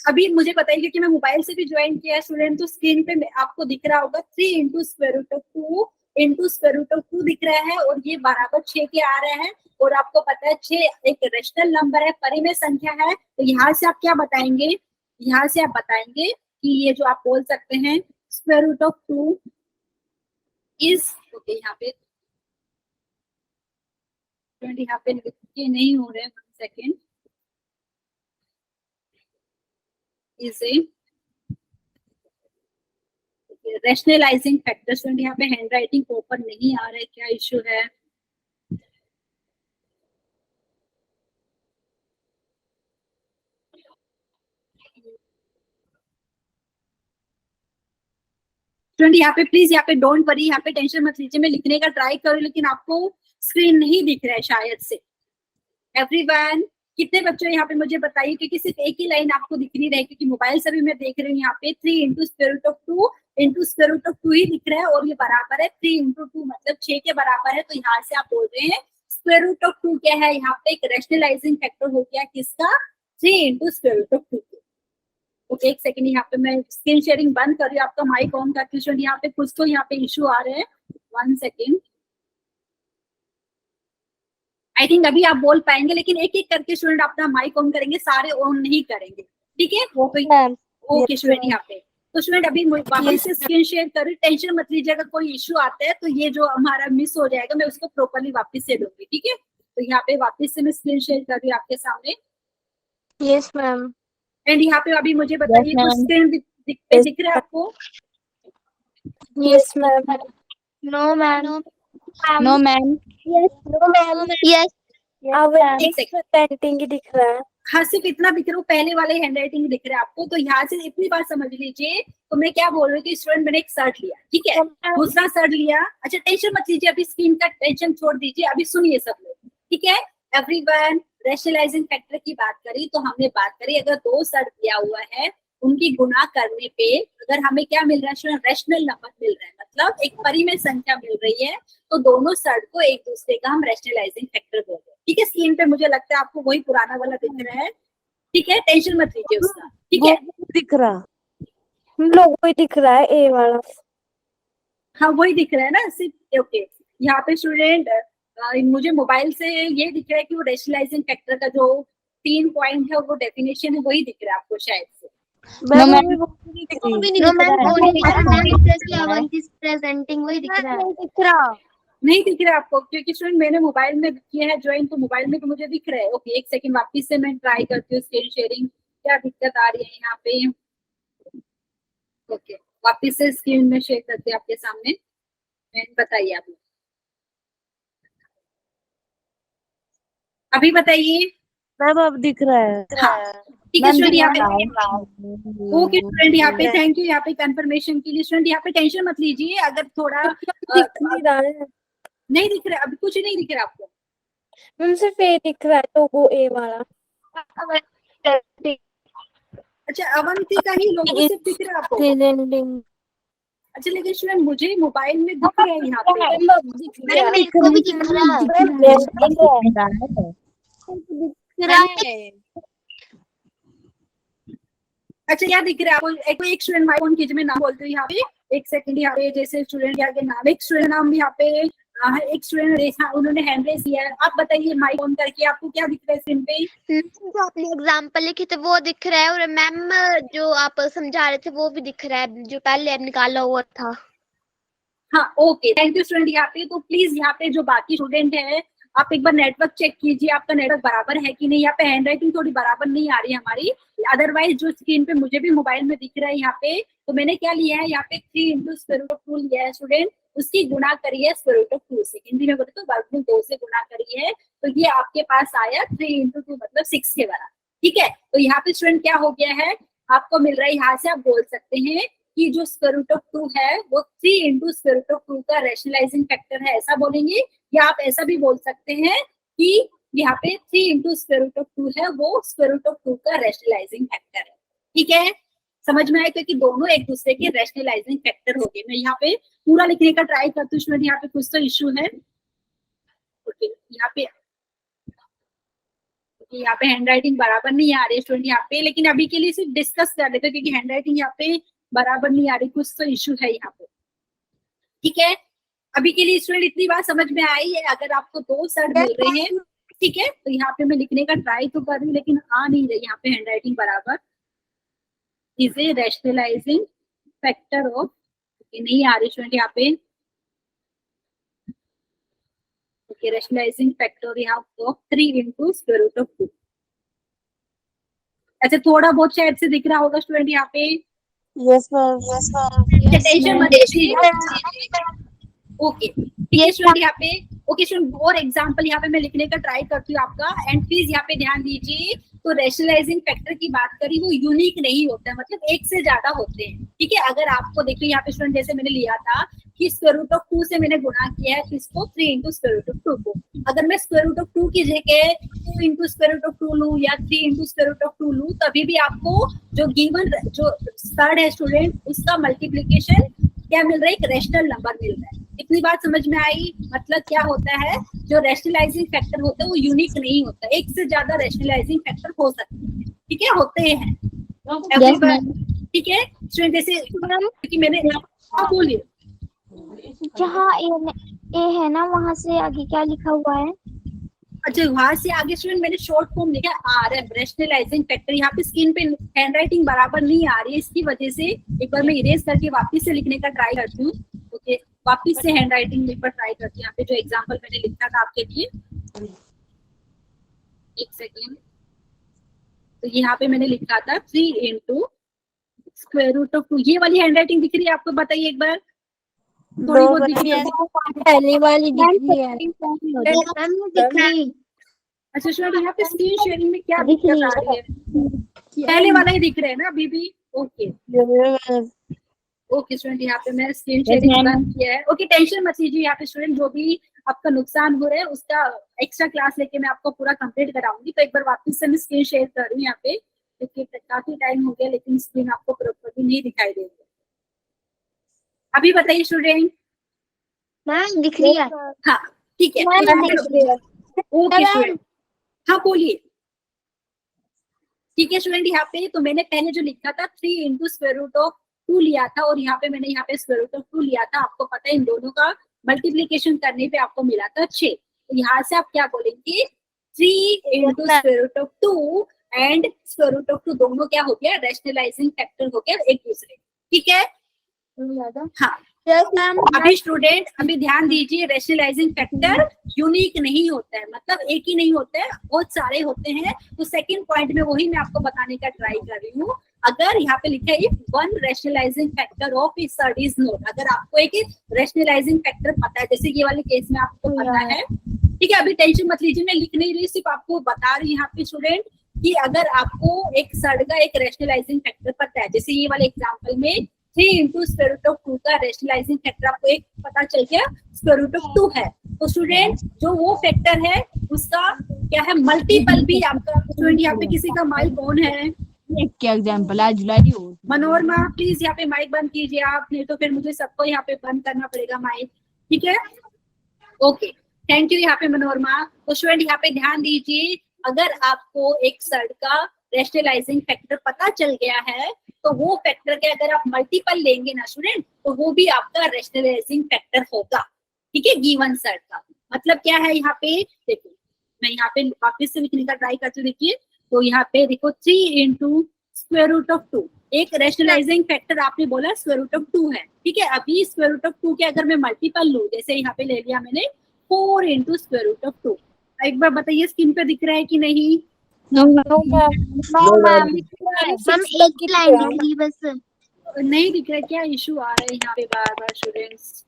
अभी मुझे बताइए, क्योंकि मैं मोबाइल से भी ज्वाइन किया है स्टूडेंट, तो स्क्रीन पे आपको दिख रहा होगा 3 into square root of 2 into square root of 2 दिख रहा है, और ये बराबर 6 के आ रहे हैं। और आपको पता है 6 एक रेशनल नंबर है, परिमेय संख्या है। तो यहाँ से आप क्या बताएंगे, यहाँ से आप बताएंगे कि ये जो आप बोल सकते हैं square root of 2 is, okay यहाँ पे यहाँ पे लिख के नहीं हो रहे, 1 second. Is a rationalising factor. Student यहाँ पे हैंड राइटिंग ओपन नहीं आ रहा है, क्या इश्यू है? स्टूडेंट यहाँ पे प्लीज, यहाँ पे डोंट वरी, यहाँ पे टेंशन मत लीजिए, मैं लिखने का ट्राई करूँ लेकिन आपको स्क्रीन नहीं दिख रहा है शायद से। एवरीवन, कितने बच्चों यहाँ पे मुझे बताइए, क्योंकि सिर्फ एक ही लाइन आपको दिख नहीं रही है, क्योंकि मोबाइल से भी मैं देख रही हूँ यहाँ पे 3 into square root of 2 into square root of 2 ही दिख रहा है, और ये बराबर है 3 इंटू 2 मतलब 6 के बराबर है। तो यहाँ से आप बोल रहे हैं स्क्वायर रूट ऑफ 2 क्या है, यहाँ पे एक रैशनलाइजिंग फैक्टर हो गया किसका, 3 into square root of 2। Okay, एक सेकंड, यहाँ पे मैं स्क्रीन शेयरिंग बंद कर रही हूँ, आपका माइक ऑन करती हूँ। यहाँ पे कुछ तो यहाँ पे इशू आ रहे हैं, 1 सेकेंड। आई थिंक अभी आप बोल पाएंगे, लेकिन एक एक करके स्टूडेंट अपना माइक ऑन करेंगे, सारे ऑन नहीं करेंगे, ठीक है? ओके स्टूडेंट, यहाँ पे तो स्टूडेंट अभी वापस से स्क्रीन शेयर करें, टेंशन मत लीजिए, अगर कोई इश्यू आता है तो ये जो हमारा मिस हो जाएगा मैं उसको प्रॉपरली वापस से दूंगी, ठीक है? तो यहाँ पे वापस से मैं स्क्रीन शेयर कर रही हूँ आपके सामने। Yes ma'am. एंड यहाँ पे अभी मुझे बताइए, Yes, कुछ ma'am. स्क्रीन दिख रहा है आपको? Yes ma'am. No ma'am. No, ma'am. Yes. एक सेकंड, पेंटिंग ही दिख रहा है। हाँ सिर्फ इतना दिख रहा है, पहले वाले हैंड राइटिंग दिख रहा है आपको, तो यहाँ से इतनी बात समझ लीजिए। तो मैं क्या बोल रही हूँ कि स्टूडेंट मैंने एक शर्ट लिया, ठीक है, दूसरा शर्ट लिया। अच्छा टेंशन मत लीजिए, अभी स्क्रीन का टेंशन छोड़ दीजिए, अभी सुनिए सब लोग, ठीक है? एवरीवन, रैशनलाइजिंग फैक्टर की बात करी तो हमने बात करी, अगर 2 शर्ट दिया हुआ है उनकी गुणा करने पे अगर हमें क्या मिल रहा है, रैशनल नंबर मिल रहा है, मतलब एक परिमेय संख्या मिल रही है, तो दोनों शर्ट को एक दूसरे का हम रैशनलाइजिंग फैक्टर बोल रहे हैं, ठीक है? स्क्रीन पे मुझे लगता है आपको वही पुराना वाला दिख रहा है, ठीक है? टेंशन मत लीजिए उसका, ठीक है? दिख रहा। हम लोग को ही दिख रहा है ए वाला। हाँ वही दिख रहा है ना सिर्फ। ओके, यहाँ पे स्टूडेंट मुझे मोबाइल से ये दिख रहा है कि वो रैशनलाइजिंग फैक्टर का जो 3 पॉइंट है वो डेफिनेशन है, वही दिख रहा है आपको शायद से। No, ma'am. नो मैम, वो नहीं दिख रहा है, जैसे अवंती प्रेजेंटिंग वही दिख रहा है। नहीं दिख रहा है आपको, क्योंकि स्टूडेंट मैंने मोबाइल में किया है ज्वाइन, तो मोबाइल में तो मुझे दिख रहा है। ओके, एक सेकंड, वापस से मैं ट्राई करती हूँ स्क्रीन शेयरिंग, क्या दिक्कत आ रही है यहाँ पे। ओके, वापस से स्क्रीन में शेयर करते हैं आपके सामने, बताइए आप लोग, अभी बताइए। मैम अब दिख रहा है। हाँ ठीक है स्टूडेंट, यहाँ पे ओके स्टूडेंट, यहाँ पे थैंक यू यहाँ पे कंफर्मेशन के लिए। स्टूडेंट यहाँ पे टेंशन मत लीजिए, अगर थोड़ा दिख नहीं रहा है। नहीं दिख रहा, अभी कुछ नहीं दिख रहा आपको? मैम सिर्फ ए दिख रहा है, तो वो ए वाला। अच्छा, अवंती का ही लोगो सिर्फ दिख रहा है आपको? अच्छा, लेकिन स्टूडेंट मुझे मोबाइल में दिख रहा है यहाँ पे। मैम मेरे को भी दिख रहा है। अच्छा, यहाँ दिख रहा है आपको? एक स्टूडेंट माई फोन कीजिए, मैं नाम बोलती हूँ यहाँ पे, एक सेकंड। यहाँ पे जैसे स्टूडेंट के आगे नाम, एक स्टूडेंट नाम यहाँ पे एक स्टूडेंट उन्होंने हैंड रेस किया है। आप बताइए माइक ऑन करके आपको क्या दिख रहा है स्क्रीन पे? जो आपने एग्जाम्पल लिखे थे वो दिख रहा है, और मैम जो आप समझा रहे थे वो भी दिख रहा है, जो पहले निकाला हुआ था। हाँ ओके, थैंक यू स्टूडेंट। यहाँ पे तो प्लीज यहाँ पे जो बाकी स्टूडेंट है, आप एक बार नेटवर्क चेक कीजिए, आपका नेटवर्क बराबर है कि नहीं। यहाँ पे हैंड राइटिंग थोड़ी बराबर नहीं आ रही है हमारी, अदरवाइज जो स्क्रीन पे मुझे भी मोबाइल में दिख रहा है यहाँ पे, तो मैंने क्या लिया है यहाँ पे 3 इंटू स्क्वायर रूट ऑफ 2 लिया है स्टूडेंट, उसकी गुणा करी है स्क्वायर रूट ऑफ 2 से, हिंदी में बोले तो वर्गमूल 2 से गुणा करी है, तो ये आपके पास आया 3 इंटू 2 मतलब 6 के बराबर, ठीक है? तो यहाँ पे स्टूडेंट क्या हो गया है, आपको मिल रहा है, यहाँ से आप बोल सकते हैं कि जो स्क्वायर रूट ऑफ 2 है वो 3 इंटू स्क्वायर रूट ऑफ 2 का रैशनलाइजिंग फैक्टर है, ऐसा बोलेंगे। या आप ऐसा भी बोल सकते हैं कि यहाँ पे 3 इंटू स्क्वायर रूट ऑफ 2 है वो स्क्वायर रूट ऑफ 2 का रैशनलाइजिंग फैक्टर है, ठीक है? समझ में आया? क्योंकि दोनों एक दूसरे के रैशनलाइजिंग फैक्टर हो गए। मैं यहाँ पे पूरा लिखने का ट्राई करती हूँ स्टूडेंट, यहाँ पे कुछ तो इश्यू है। ओके, यहाँ पे हैंड राइटिंग बराबर नहीं आ रही है स्टूडेंट यहाँ पे, लेकिन अभी के लिए सिर्फ डिस्कस कर लेते हैं, क्योंकि हैंड राइटिंग यहाँ पे बराबर नहीं आ रही, कुछ तो इश्यू है यहाँ पे, ठीक है? अभी के लिए स्टूडेंट इतनी बात समझ में आई है। अगर आपको 2 शर्ट मिल रहे हैं, ठीक है, तो यहाँ पे मैं लिखने का ट्राई तो कर रही हूँ, लेकिन आ नहीं रही यहाँ पे हैंड राइटिंग बराबर। Is a rationalising factor of, नहीं आ रही स्टूडेंट यहाँ पे। ओके, रैशनलाइजिंग फैक्टर यहाँ of 3 into square root of 2। अच्छा थोड़ा बहुत शायद से दिख रहा होगा स्टूडेंट यहाँ पे। Yes ma'am. टेंशन मत लीजिए। ओके ठीक है स्टूडेंट यहाँ पे। ओके स्टूडेंट और एग्जांपल यहाँ पे मैं लिखने का ट्राई करती हूँ आपका, एंड प्लीज यहाँ पे ध्यान दीजिए। तो रैशनलाइजिंग फैक्टर की बात करी, वो यूनिक नहीं होता है, मतलब एक से ज्यादा होते हैं। ठीक है, अगर आपको देखिए यहाँ पे स्टूडेंट जैसे मैंने लिया था कि स्क्वायर रूट ऑफ 2 से मैंने गुणा किया है किसको, 3 इंटू स्क्वायर रूट ऑफ 2 को। अगर मैं स्क्वायर रूट ऑफ 2 की जगह 2 इंटू स्क्वायर रूट ऑफ 2 लूँ या 3 इंटू स्क्वायर रूट ऑफ 2 लूँ, तभी भी आपको जो गिवन जो थर्ड है स्टूडेंट उसका मल्टीप्लीकेशन क्या मिल रहा है, एक रैशनल नंबर मिल रहा है। इतनी बात समझ में आई? मतलब क्या होता है, जो रैशनलाइजिंग फैक्टर होता है वो यूनिक नहीं होता, एक से ज्यादा रैशनलाइजिंग फैक्टर हो सकते हैं। ठीक है, होते हैं। ठीक है स्टूडेंट, जैसे कि मैंने बोलिए जहाँ ए है ना, वहाँ से आगे क्या लिखा हुआ है? अच्छा वहां से आगे स्टूडेंट मैंने शॉर्ट फॉर्म लिखा RM, रैशनलाइजिंग फैक्टर। यहाँ पे स्क्रीन पे हैंडराइटिंग बराबर नहीं आ रही है, इसकी वजह से एक बार मैं इरेज करके वापस से लिखने का ट्राई करती हूँ। ओके, वापस से हैंडराइटिंग पर ट्राई करती हूँ। यहाँ पे जो एग्जांपल मैंने लिखा था आपके लिए, एक सेकेंड। तो यहाँ पे मैंने लिखा था 3 इंटू स्क्वायर रूट ऑफ 2। ये वाली हैंडराइटिंग दिख रही है आपको? बताइए एक बार, थोड़ी बहुत दिख रही है? पहली वाली दिख रही है। दिख रही। अच्छा स्टूडेंट यहाँ पे स्क्रीन शेयरिंग में क्या दिक्कत आ रही है? पहले वाला ही दिख रहा है ना अभी भी? ओके ओके स्टूडेंट, यहाँ पे मैं स्क्रीन शेयरिंग बंद किया है। ओके टेंशन मत लीजिए यहाँ पे स्टूडेंट, जो भी आपका नुकसान हो रहा है उसका एक्स्ट्रा क्लास लेके मैं आपको पूरा कंप्लीट कराऊंगी। तो एक बार वापस से मैं स्क्रीन शेयर कर रही हूँ यहाँ पे, क्योंकि काफी टाइम हो गया लेकिन स्क्रीन आपको प्रॉपर्ली नहीं दिखाई दे रही। अभी बताइए स्टूडेंट। मैम दिख रही है। हाँ ठीक है ओके स्टूडेंट, हाँ बोलिए। ठीक है स्टूडेंट, यहाँ पे तो मैंने पहले जो लिखा था 3 इंटू स्क्वायर रूट ऑफ 2 लिया था, और यहाँ पे मैंने यहाँ पे स्क्वायर रूट ऑफ 2 लिया था। आपको पता है इन दोनों का मल्टीप्लीकेशन करने पे आपको मिला था 6। तो यहाँ से आप क्या बोलेंगे, 3 into square root of 2 and square root of 2 दोनों क्या हो गया, रैशनलाइजिंग फैक्टर हो गया एक दूसरे। ठीक है हाँ। अभी स्टूडेंट अभी ध्यान दीजिए, रैशनलाइजिंग फैक्टर यूनिक नहीं होता है, मतलब एक ही नहीं होता है, बहुत सारे होते हैं। तो सेकंड पॉइंट में वही मैं आपको बताने का ट्राई कर रही हूँ। अगर यहाँ पे लिखा है if one rationalising factor of is third is note, अगर आपको एक रैशनलाइजिंग फैक्टर पता है, जैसे ये वाले केस में आपको पता है, ठीक है, अभी टेंशन मत लीजिए, मैं लिख नहीं रही, सिर्फ आपको बता रही हूँ यहाँ पे स्टूडेंट कि अगर आपको एक थर्ड का एक रैशनलाइजिंग फैक्टर पता है, जैसे ये वाले एग्जाम्पल में 3 इंटू स्क्वायर रूट ऑफ 2 का रैशनलाइजिंग फैक्टर आपको एक पता चल गया स्क्वायर रूट ऑफ 2 है, तो स्टूडेंट जो वो फैक्टर है उसका क्या है, मल्टीपल भी आपका। स्टूडेंट यहाँ पे किसी का माइक ऑन है? क्या एग्जांपल है जुलाई हो। मनोरमा प्लीज यहाँ पे माइक बंद कीजिए आप, नहीं तो फिर मुझे सबको यहाँ पे बंद करना पड़ेगा माइक। ठीक है ओके थैंक यू यहाँ पे मनोरमा। तो स्टूडेंट यहाँ पे ध्यान दीजिए, अगर आपको एक सर्ड का रैशनलाइजिंग फैक्टर पता चल गया है, तो वो फैक्टर के अगर आप मल्टीपल लेंगे ना स्टूडेंट, तो वो भी आपका रैशनलाइजिंग फैक्टर होगा। ठीक है, गिवन सर्ड का मतलब क्या है, यहाँ पे देखो मैं यहाँ पे वापस से लिखने का ट्राई करती हूँ। देखिए तो यहाँ पे देखो 3 इंटू स्क्वायर रूट ऑफ 2, एक रैशनलाइजिंग फैक्टर आपने बोला स्क्वायर रूट ऑफ 2 है। ठीक है, अभी स्क्वायर रूट ऑफ 2 के अगर मैं मल्टीपल लूँ, जैसे यहाँ पे ले लिया मैंने 4 इंटू स्क्वायर रूट ऑफ 2, एक बार बताइए स्क्रीन पे दिख रहा है कि नहीं? मैम एक लाइन दिख रही बस, नहीं दिख रहा है, क्या इशू आ रहा है यहाँ पे बार बार स्टूडेंट्स?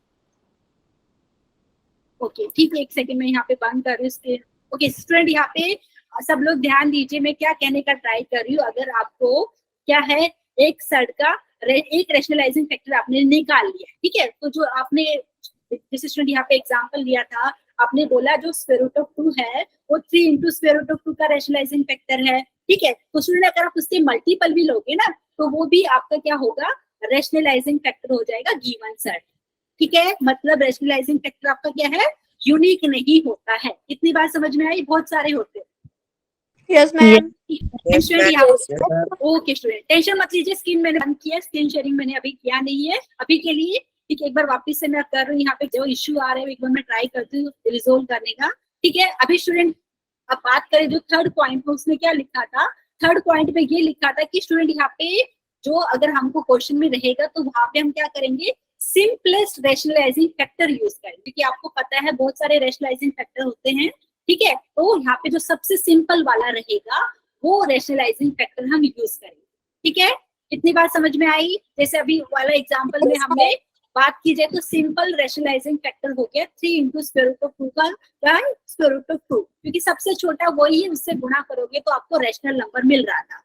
ओके ठीक है, एक सेकंड में यहाँ पे बंद कर रही हूँ। ओके स्टूडेंट यहाँ पे सब लोग ध्यान दीजिए, मैं क्या कहने का ट्राई कर रही हूँ। अगर आपको क्या है एक सर्ड का एक रैशनलाइजिंग फैक्टर आपने निकाल लिया, ठीक है, तो जो आपने जैसे स्टूडेंट यहाँ पे एग्जांपल लिया था, आपने बोला जो स्क्वायर रूट ऑफ 2 है वो 3 इंटू स्क्वायर रूट ऑफ 2 का रैशनलाइजिंग फैक्टर है। ठीक है, तो स्टूडेंट अगर आप उसके मल्टीपल भी लोगे ना, तो वो भी आपका क्या होगा, रैशनलाइजिंग फैक्टर हो जाएगा गिवन सर्ड। ठीक है, मतलब रैशनलाइजिंग फैक्टर आपका क्या है, यूनिक नहीं होता है। इतनी बात समझ में आई? बहुत सारे होते हैं। Yes ma'am. Okay student tension मत लीजिए, स्क्रीन मैंने बंद किया, स्क्रीन शेयरिंग मैंने अभी किया नहीं है अभी के लिए। ठीक है, एक बार वापस से मैं कर रही हूँ, यहाँ पे जो इश्यू आ रहे हैं एक बार मैं ट्राई करती हूँ रिजोल्व करने का। ठीक है, अभी स्टूडेंट अब बात करें जो थर्ड पॉइंट में, उसमें क्या लिखा था, थर्ड पॉइंट में ये लिखा था कि स्टूडेंट यहाँ पे जो अगर हमको क्वेश्चन में रहेगा तो वहां पे हम क्या करेंगे, सिंपलेस्ट रैशनलाइजिंग फैक्टर यूज करें, क्योंकि आपको पता है बहुत सारे रैशनलाइजिंग फैक्टर होते हैं। ठीक है, तो यहाँ पे जो सबसे सिंपल वाला रहेगा वो रैशनलाइजिंग फैक्टर हम यूज करेंगे। ठीक है, इतनी बात समझ में आई? जैसे अभी वाला एग्जांपल में हमने बात की जाए तो सिंपल रैशनलाइजिंग फैक्टर हो गया 3 इंटू स्क्वायर रूट ऑफ 2 का स्क्वायर रूट ऑफ 2, क्योंकि सबसे छोटा वही है, उससे गुणा करोगे तो आपको रैशनल नंबर मिल रहा था।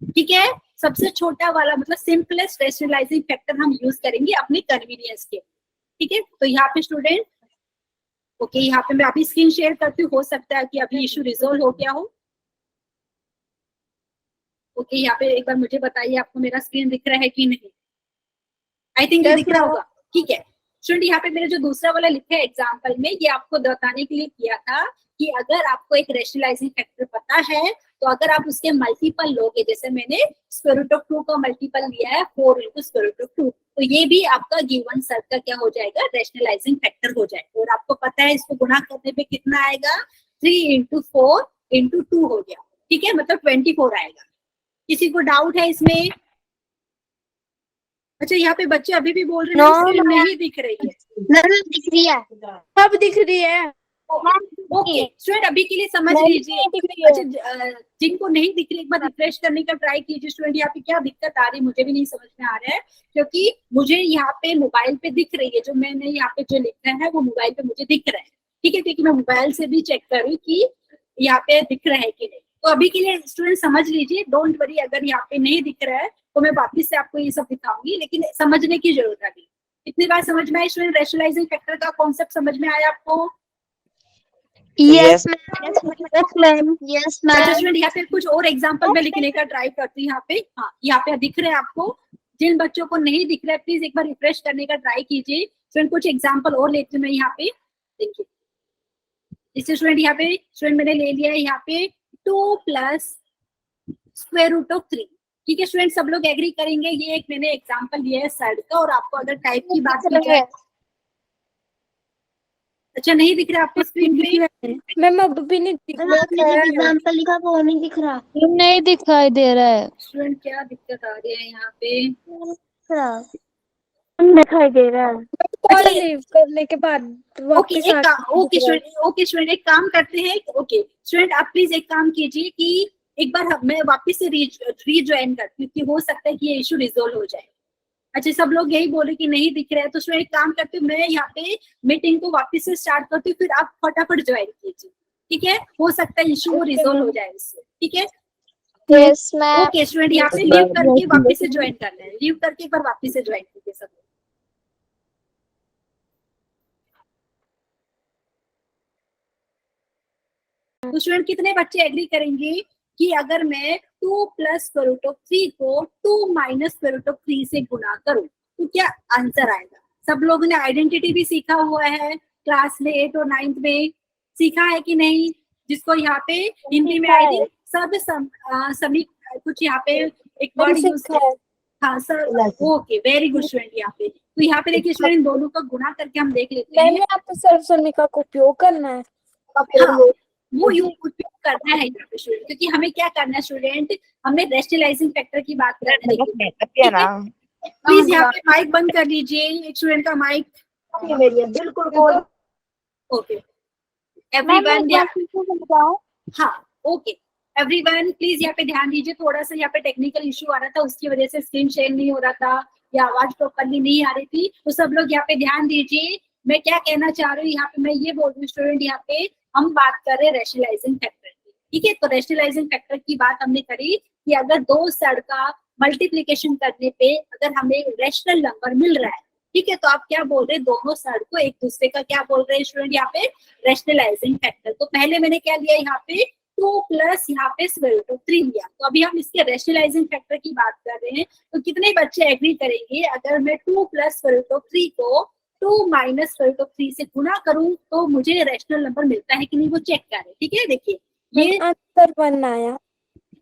ठीक है, सबसे छोटा वाला मतलब सिंपलेस्ट रैशनलाइजिंग फैक्टर हम यूज करेंगे अपने कन्वीनियंस के। ठीक है, तो यहाँ पे स्टूडेंट ओके, यहाँ पे मैं अभी स्क्रीन शेयर करती हूँ, हो सकता है कि अभी इशू रिजोल्व हो गया हो। ओके, यहाँ पे एक बार मुझे बताइए आपको मेरा स्क्रीन दिख रहा है कि नहीं? आई थिंक ये दिख रहा होगा। ठीक है स्टूडेंट, यहाँ पे मेरे जो दूसरा वाला लिखा है एग्जाम्पल में, ये आपको बताने के लिए किया था कि अगर आपको एक रैशनलाइजिंग फैक्टर पता है तो अगर आप उसके मल्टीपल लोगे, जैसे मैंने स्क्वायर रूट ऑफ 2 का मल्टीपल लिया है 4 इंटू स्क्वायर रूट ऑफ 2, तो ये भी आपका गिवन सर्व का क्या हो जाएगा, रैशनलाइजिंग फैक्टर हो जाएगा। और आपको पता है इसको गुणा करने पे कितना आएगा, 3 इंटू 4 इंटू 2 हो गया। ठीक है, मतलब 24 आएगा। किसी को डाउट है इसमें? अच्छा, यहाँ पे बच्चे अभी भी बोल रहे हैं स्क्रीन नहीं दिख रही है। दिख रही है, सब दिख रही है। ओके स्टूडेंट, अभी के लिए समझ लीजिए। अच्छा, जिनको नहीं दिख रही एक बार रिफ्रेश करने का ट्राई कीजिए। स्टूडेंट, यहाँ पे क्या दिक्कत आ रही है मुझे भी नहीं समझ में आ रहा है, क्योंकि मुझे यहाँ पे मोबाइल पे दिख रही है, जो मैंने यहाँ पे जो लिखा है वो मोबाइल पे मुझे दिख रहा है। ठीक है, क्योंकि मैं मोबाइल से भी चेक करूँ कि यहाँ पे दिख रहा है कि नहीं। तो अभी के लिए स्टूडेंट समझ लीजिए, डोंट वरी, अगर यहाँ पे नहीं दिख रहा है तो मैं वापस से आपको ये सब दिखाऊंगी, लेकिन समझने की जरूरत है अभी। इतनी बात समझ में आई स्टूडेंट? रैशनलाइजिंग फैक्टर का कॉन्सेप्ट समझ में आया आपको? यस मैम, यस अच्छा मैम। स्टूडेंट, यहाँ पे कुछ और एग्जांपल में लिखने का ट्राई करती हूँ। यहाँ पे हाँ, यहाँ पे दिख रहा है आपको। जिन बच्चों को नहीं दिख रहा है प्लीज एक बार रिफ्रेश करने का ट्राई कीजिए। स्टूडेंट, कुछ एग्जांपल और लेती हूँ मैं यहाँ पे, देखिए। इससे स्टूडेंट यहाँ पे स्टूडेंट मैंने ले लिया है यहाँ पे 2 प्लस स्क्वायर रूट ऑफ 3। ठीक है स्टूडेंट, सब लोग एग्री करेंगे? ये एक मैंने एग्जांपल लिया है सर्ड का, और आपको अगर टाइप की बात की जाए, अच्छा नहीं दिख रहा आपको स्क्रीन पे? मैम अब भी नहीं दिख रहा। एग्जांपल लिखा वो नहीं दिख रहा। नहीं दिखाई दे रहा है। स्टूडेंट, क्या दिक्कत आ रही है यहाँ पे? दिखाई दे रहा है। कॉल लीव करने के बाद ओके ओके स्टूडेंट, एक काम करते हैं। ओके स्टूडेंट, आप प्लीज एक काम कीजिए कि एक बार मैं वापस से रीज्वाइन करती हूँ, कि हो सकता है कि ये इशू रिजोल्व हो जाए। अच्छा, सब लोग यही बोले कि नहीं दिख रहा है, तो स्टूडेंट एक काम करते हूँ, मैं यहाँ पे मीटिंग को वापस से स्टार्ट करती हूँ, फिर आप फटाफट ज्वाइन कीजिए। ठीक है, हो सकता है इशू रिजोल्व हो जाए इससे। ठीक है, यस मैम। ओके स्टूडेंट, यहाँ पे लीव करके वापस से ज्वाइन करना है। लीव करके एक बार वापस से ज्वाइन कीजिए सब। तो स्टूडेंट, कितने बच्चे एग्री करेंगे कि अगर मैं 2 प्लस स्क्वायर रूट ऑफ 3 को 2 माइनस स्क्वायर रूट ऑफ 3 से गुणा करूं तो क्या आंसर आएगा? सब लोगों ने आइडेंटिटी भी सीखा हुआ है, क्लास में 8 और 9 में सीखा है कि नहीं? जिसको यहाँ पे हिंदी में आई थिंक सभी कुछ यहाँ पे एक वर्ड यूज कर, हाँ sir, okay very good student. यहाँ पे तो यहाँ पे देखिए स्टूडेंट, दोनों का गुणा करके हम देख लेते हैं। यहाँ पे सर्व समीकरण का उपयोग करना है। हाँ, वो उपयोग करना है यहाँ पे स्टूडेंट, क्योंकि हमें क्या करना है स्टूडेंट, हमें रैशनलाइजिंग फैक्टर की बात करनी है। प्लीज यहाँ पे माइक बंद कर लीजिए, एक स्टूडेंट का माइक। बिल्कुल ओके एवरीवन, हाँ ओके एवरीवन प्लीज यहाँ पे ध्यान दीजिए। थोड़ा सा यहाँ पे टेक्निकल इशू आ रहा था, उसकी वजह से स्क्रीन शेयर नहीं हो रहा था या आवाज प्रॉपरली नहीं आ रही थी, तो सब लोग यहाँ पे ध्यान दीजिए। मैं क्या कहना चाह रही हूँ यहाँ पे, मैं ये बोल रही हूँ स्टूडेंट, यहाँ पे हम बात कर रहे हैं रैशनलाइजिंग फैक्टर की। ठीक है, तो रैशनलाइजिंग फैक्टर की बात हमने करी कि अगर दो सड़ का मल्टीप्लीकेशन करने पे अगर हमें रैशनल नंबर मिल रहा है, ठीक है, तो आप क्या बोल रहे हैं, दोनों सड़ को एक दूसरे का क्या बोल रहे हैं स्टूडेंट यहाँ पे, रैशनलाइजिंग फैक्टर। तो पहले मैंने क्या लिया यहाँ पे 2 प्लस यहाँ पे स्क्वायर रूट ऑफ 3 लिया, तो अभी हम इसके रैशनलाइजिंग फैक्टर की बात कर रहे हैं। तो कितने बच्चे एग्री करेंगे अगर मैं 2 प्लस स्क्वायर रूट ऑफ 3 को 2 माइनस स्क्वायर रूट ऑफ 3 से गुना करूं तो मुझे रैशनल नंबर मिलता है कि नहीं, वो चेक करें। ठीक है, देखिए ये आंसर 1 आया।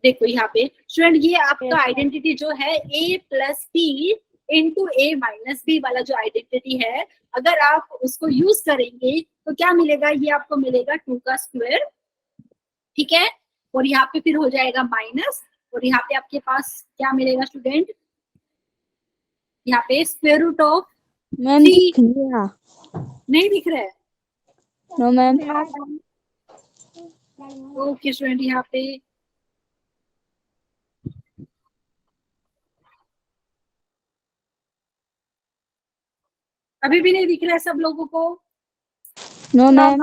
देखो यहाँ पे स्टूडेंट, ये आपका आइडेंटिटी जो है a plus b into a minus b वाला जो आइडेंटिटी है, अगर आप उसको यूज करेंगे तो क्या मिलेगा, ये आपको मिलेगा 2 का स्क्वायर। ठीक है, और यहाँ पे फिर हो जाएगा माइनस, और यहाँ पे आपके पास क्या मिलेगा स्टूडेंट, यहाँ पे स्क्वायर रूट ऑफ मैम दिख गया। नहीं दिख रहा है? No ma'am. ओके स्टूडेंट, यहाँ पे अभी भी नहीं दिख रहा है सब लोगों को? No ma'am.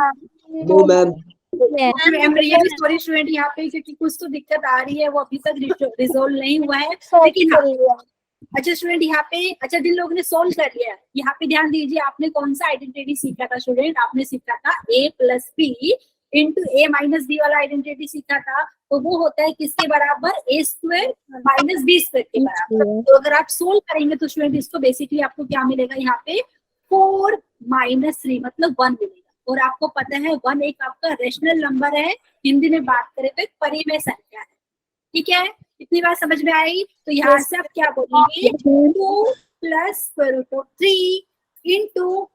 No, ma'am. Ma'am really sorry student, यहाँ पे क्योंकि कुछ तो दिक्कत आ रही है, वो अभी तक रिजोल्व नहीं हुआ है। लेकिन हाँ, अच्छा स्टूडेंट यहाँ पे, अच्छा जिन लोगों ने सोल्व कर लिया है यहाँ पे ध्यान दीजिए, आपने कौन सा आइडेंटिटी सीखा था स्टूडेंट? आपने सीखा था a plus b into a minus b वाला आइडेंटिटी सीखा था। तो वो होता है किसके बराबर? a square minus b square के बराबर। तो अगर आप सोल्व करेंगे तो स्टूडेंट इसको बेसिकली आपको क्या मिलेगा यहाँ पे? 4 माइनस 3 मतलब 1 मिलेगा। और आपको पता है 1 एक आपका रेशनल नंबर है, हिंदी में बात करें तो एक परिमेय संख्या है। ठीक है, इतनी बात समझ में आई? तो यहाँ से आप क्या बोलेंगे? 2 प्लस स्क्वायर रूट ऑफ 3 इंटू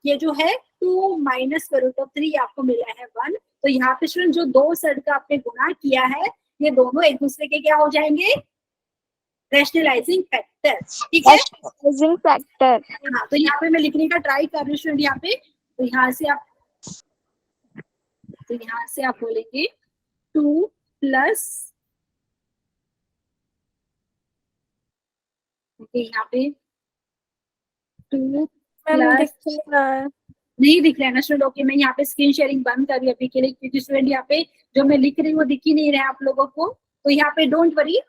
ये जो है 2 माइनस स्क्वायर रूट ऑफ 3 आपको मिला है 1। तो यहाँ पे स्टूडेंट जो दो सेट का आपने गुणा किया है, ये दोनों एक दूसरे के क्या हो जाएंगे? Rationalising factor. ठीक है, रैशनलाइजिंग फैक्टर। हाँ, तो यहाँ पे मैं लिखने का ट्राई कर रही हूँ स्टूडेंट यहाँ पे। तो यहाँ से आप बोलेंगे 2 प्लस, यहाँ पे 2 प्लस, नहीं दिख रहा है ना स्टूडेंट? ओके, मैं यहाँ पे स्क्रीन शेयरिंग बंद कर रही अभी के लिए, क्योंकि स्टूडेंट यहाँ पे जो मैं लिख रही हूँ वो दिख ही नहीं रहा है आप लोगों को। तो यहाँ पे डोंट वरी,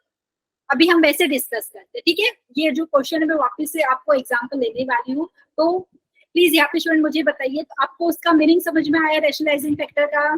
अभी हम वैसे डिस्कस करते हैं। ठीक है, ये जो क्वेश्चन है मैं वापस से आपको एग्जांपल लेने वाली हूँ। तो प्लीज यहाँ पे स्टूडेंट मुझे बताइए, तो आपको उसका मीनिंग समझ में आया रैशनलाइजिंग फैक्टर का?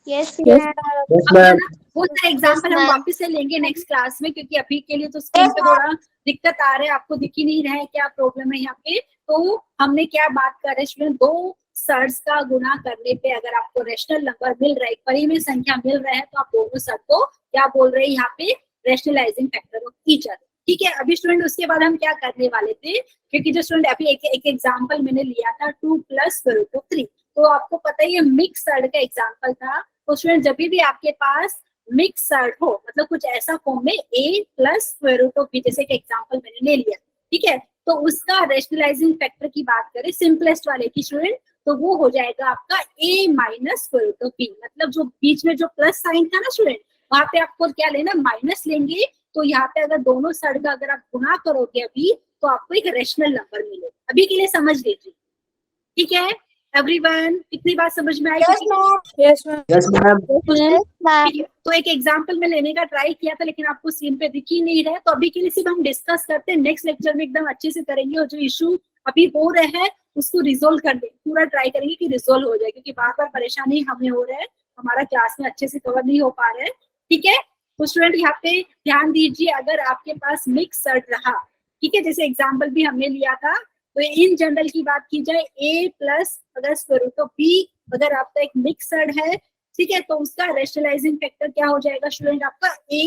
यस वो सारे एग्जांपल हम वापस से लेंगे नेक्स्ट क्लास में, क्योंकि अभी के लिए तो स्क्रीन पे थोड़ा दिक्कत आ रहा है, आपको दिख ही नहीं रहा है क्या प्रॉब्लम है यहाँ पे। तो हमने क्या बात कर रहे हैं स्टूडेंट? दो सर्स का गुणा करने पे अगर आपको रेशनल नंबर मिल रहा है, परिमेय संख्या मिल रहा है, तो आप दोनों सर को क्या बोल रहे हैं यहाँ पे? Rationalising factor of each other. ठीक है, अभी स्टूडेंट उसके बाद हम क्या करने वाले थे, क्योंकि जो स्टूडेंट अभी एक एग्जाम्पल मैंने लिया था 2 प्लस स्क्वायर रूट ऑफ 3, तो आपको पता है ये मिक्स सर्ड का एग्जाम्पल था। तो स्टूडेंट जब भी आपके पास मिक्स सर्ड हो, मतलब कुछ ऐसा फॉर्म में a plus square root of b, जैसे कि एग्जाम्पल मैंने ले लिया, ठीक है, तो उसका रैशनलाइजिंग फैक्टर की बात करें सिंपलेस्ट वाले की स्टूडेंट, तो वो हो जाएगा आपका a minus square root of b। मतलब जो बीच में जो प्लस साइन था ना स्टूडेंट, वहां पे आपको क्या लेना? माइनस लेंगे। तो यहाँ पे अगर दोनों साइड का अगर आप गुणा करोगे अभी, तो आपको एक रेशनल नंबर मिलेगा। अभी के लिए समझ लीजिए। ठीक है एवरीवन, इतनी बात समझ में आई? Yes ma'am. तो एक एग्जांपल में लेने का ट्राई किया था, लेकिन आपको स्क्रीन पे दिख ही नहीं रहा है। तो अभी के लिए सिर्फ हम डिस्कस करते हैं, नेक्स्ट लेक्चर में एकदम अच्छे से करेंगे, और जो इशू अभी हो रहे हैं उसको रिजोल्व करने पूरा ट्राई करेंगे कि रिजोल्व हो जाए, क्योंकि बार बार परेशानी हमें हो रहा है, हमारा क्लास में अच्छे से कवर नहीं हो पा रहा है। ठीक है, तो स्टूडेंट यहाँ पे ध्यान दीजिए, अगर आपके पास मिक्स सर्ट रहा, ठीक है, जैसे एग्जाम्पल भी हमने लिया था, तो इन जनरल की बात की जाए a प्लस अगर स्क्वायर रूट ऑफ b अगर आपका एक मिक्स सर्ट है, ठीक है, तो उसका रैशनलाइजिंग फैक्टर क्या हो जाएगा स्टूडेंट? आपका a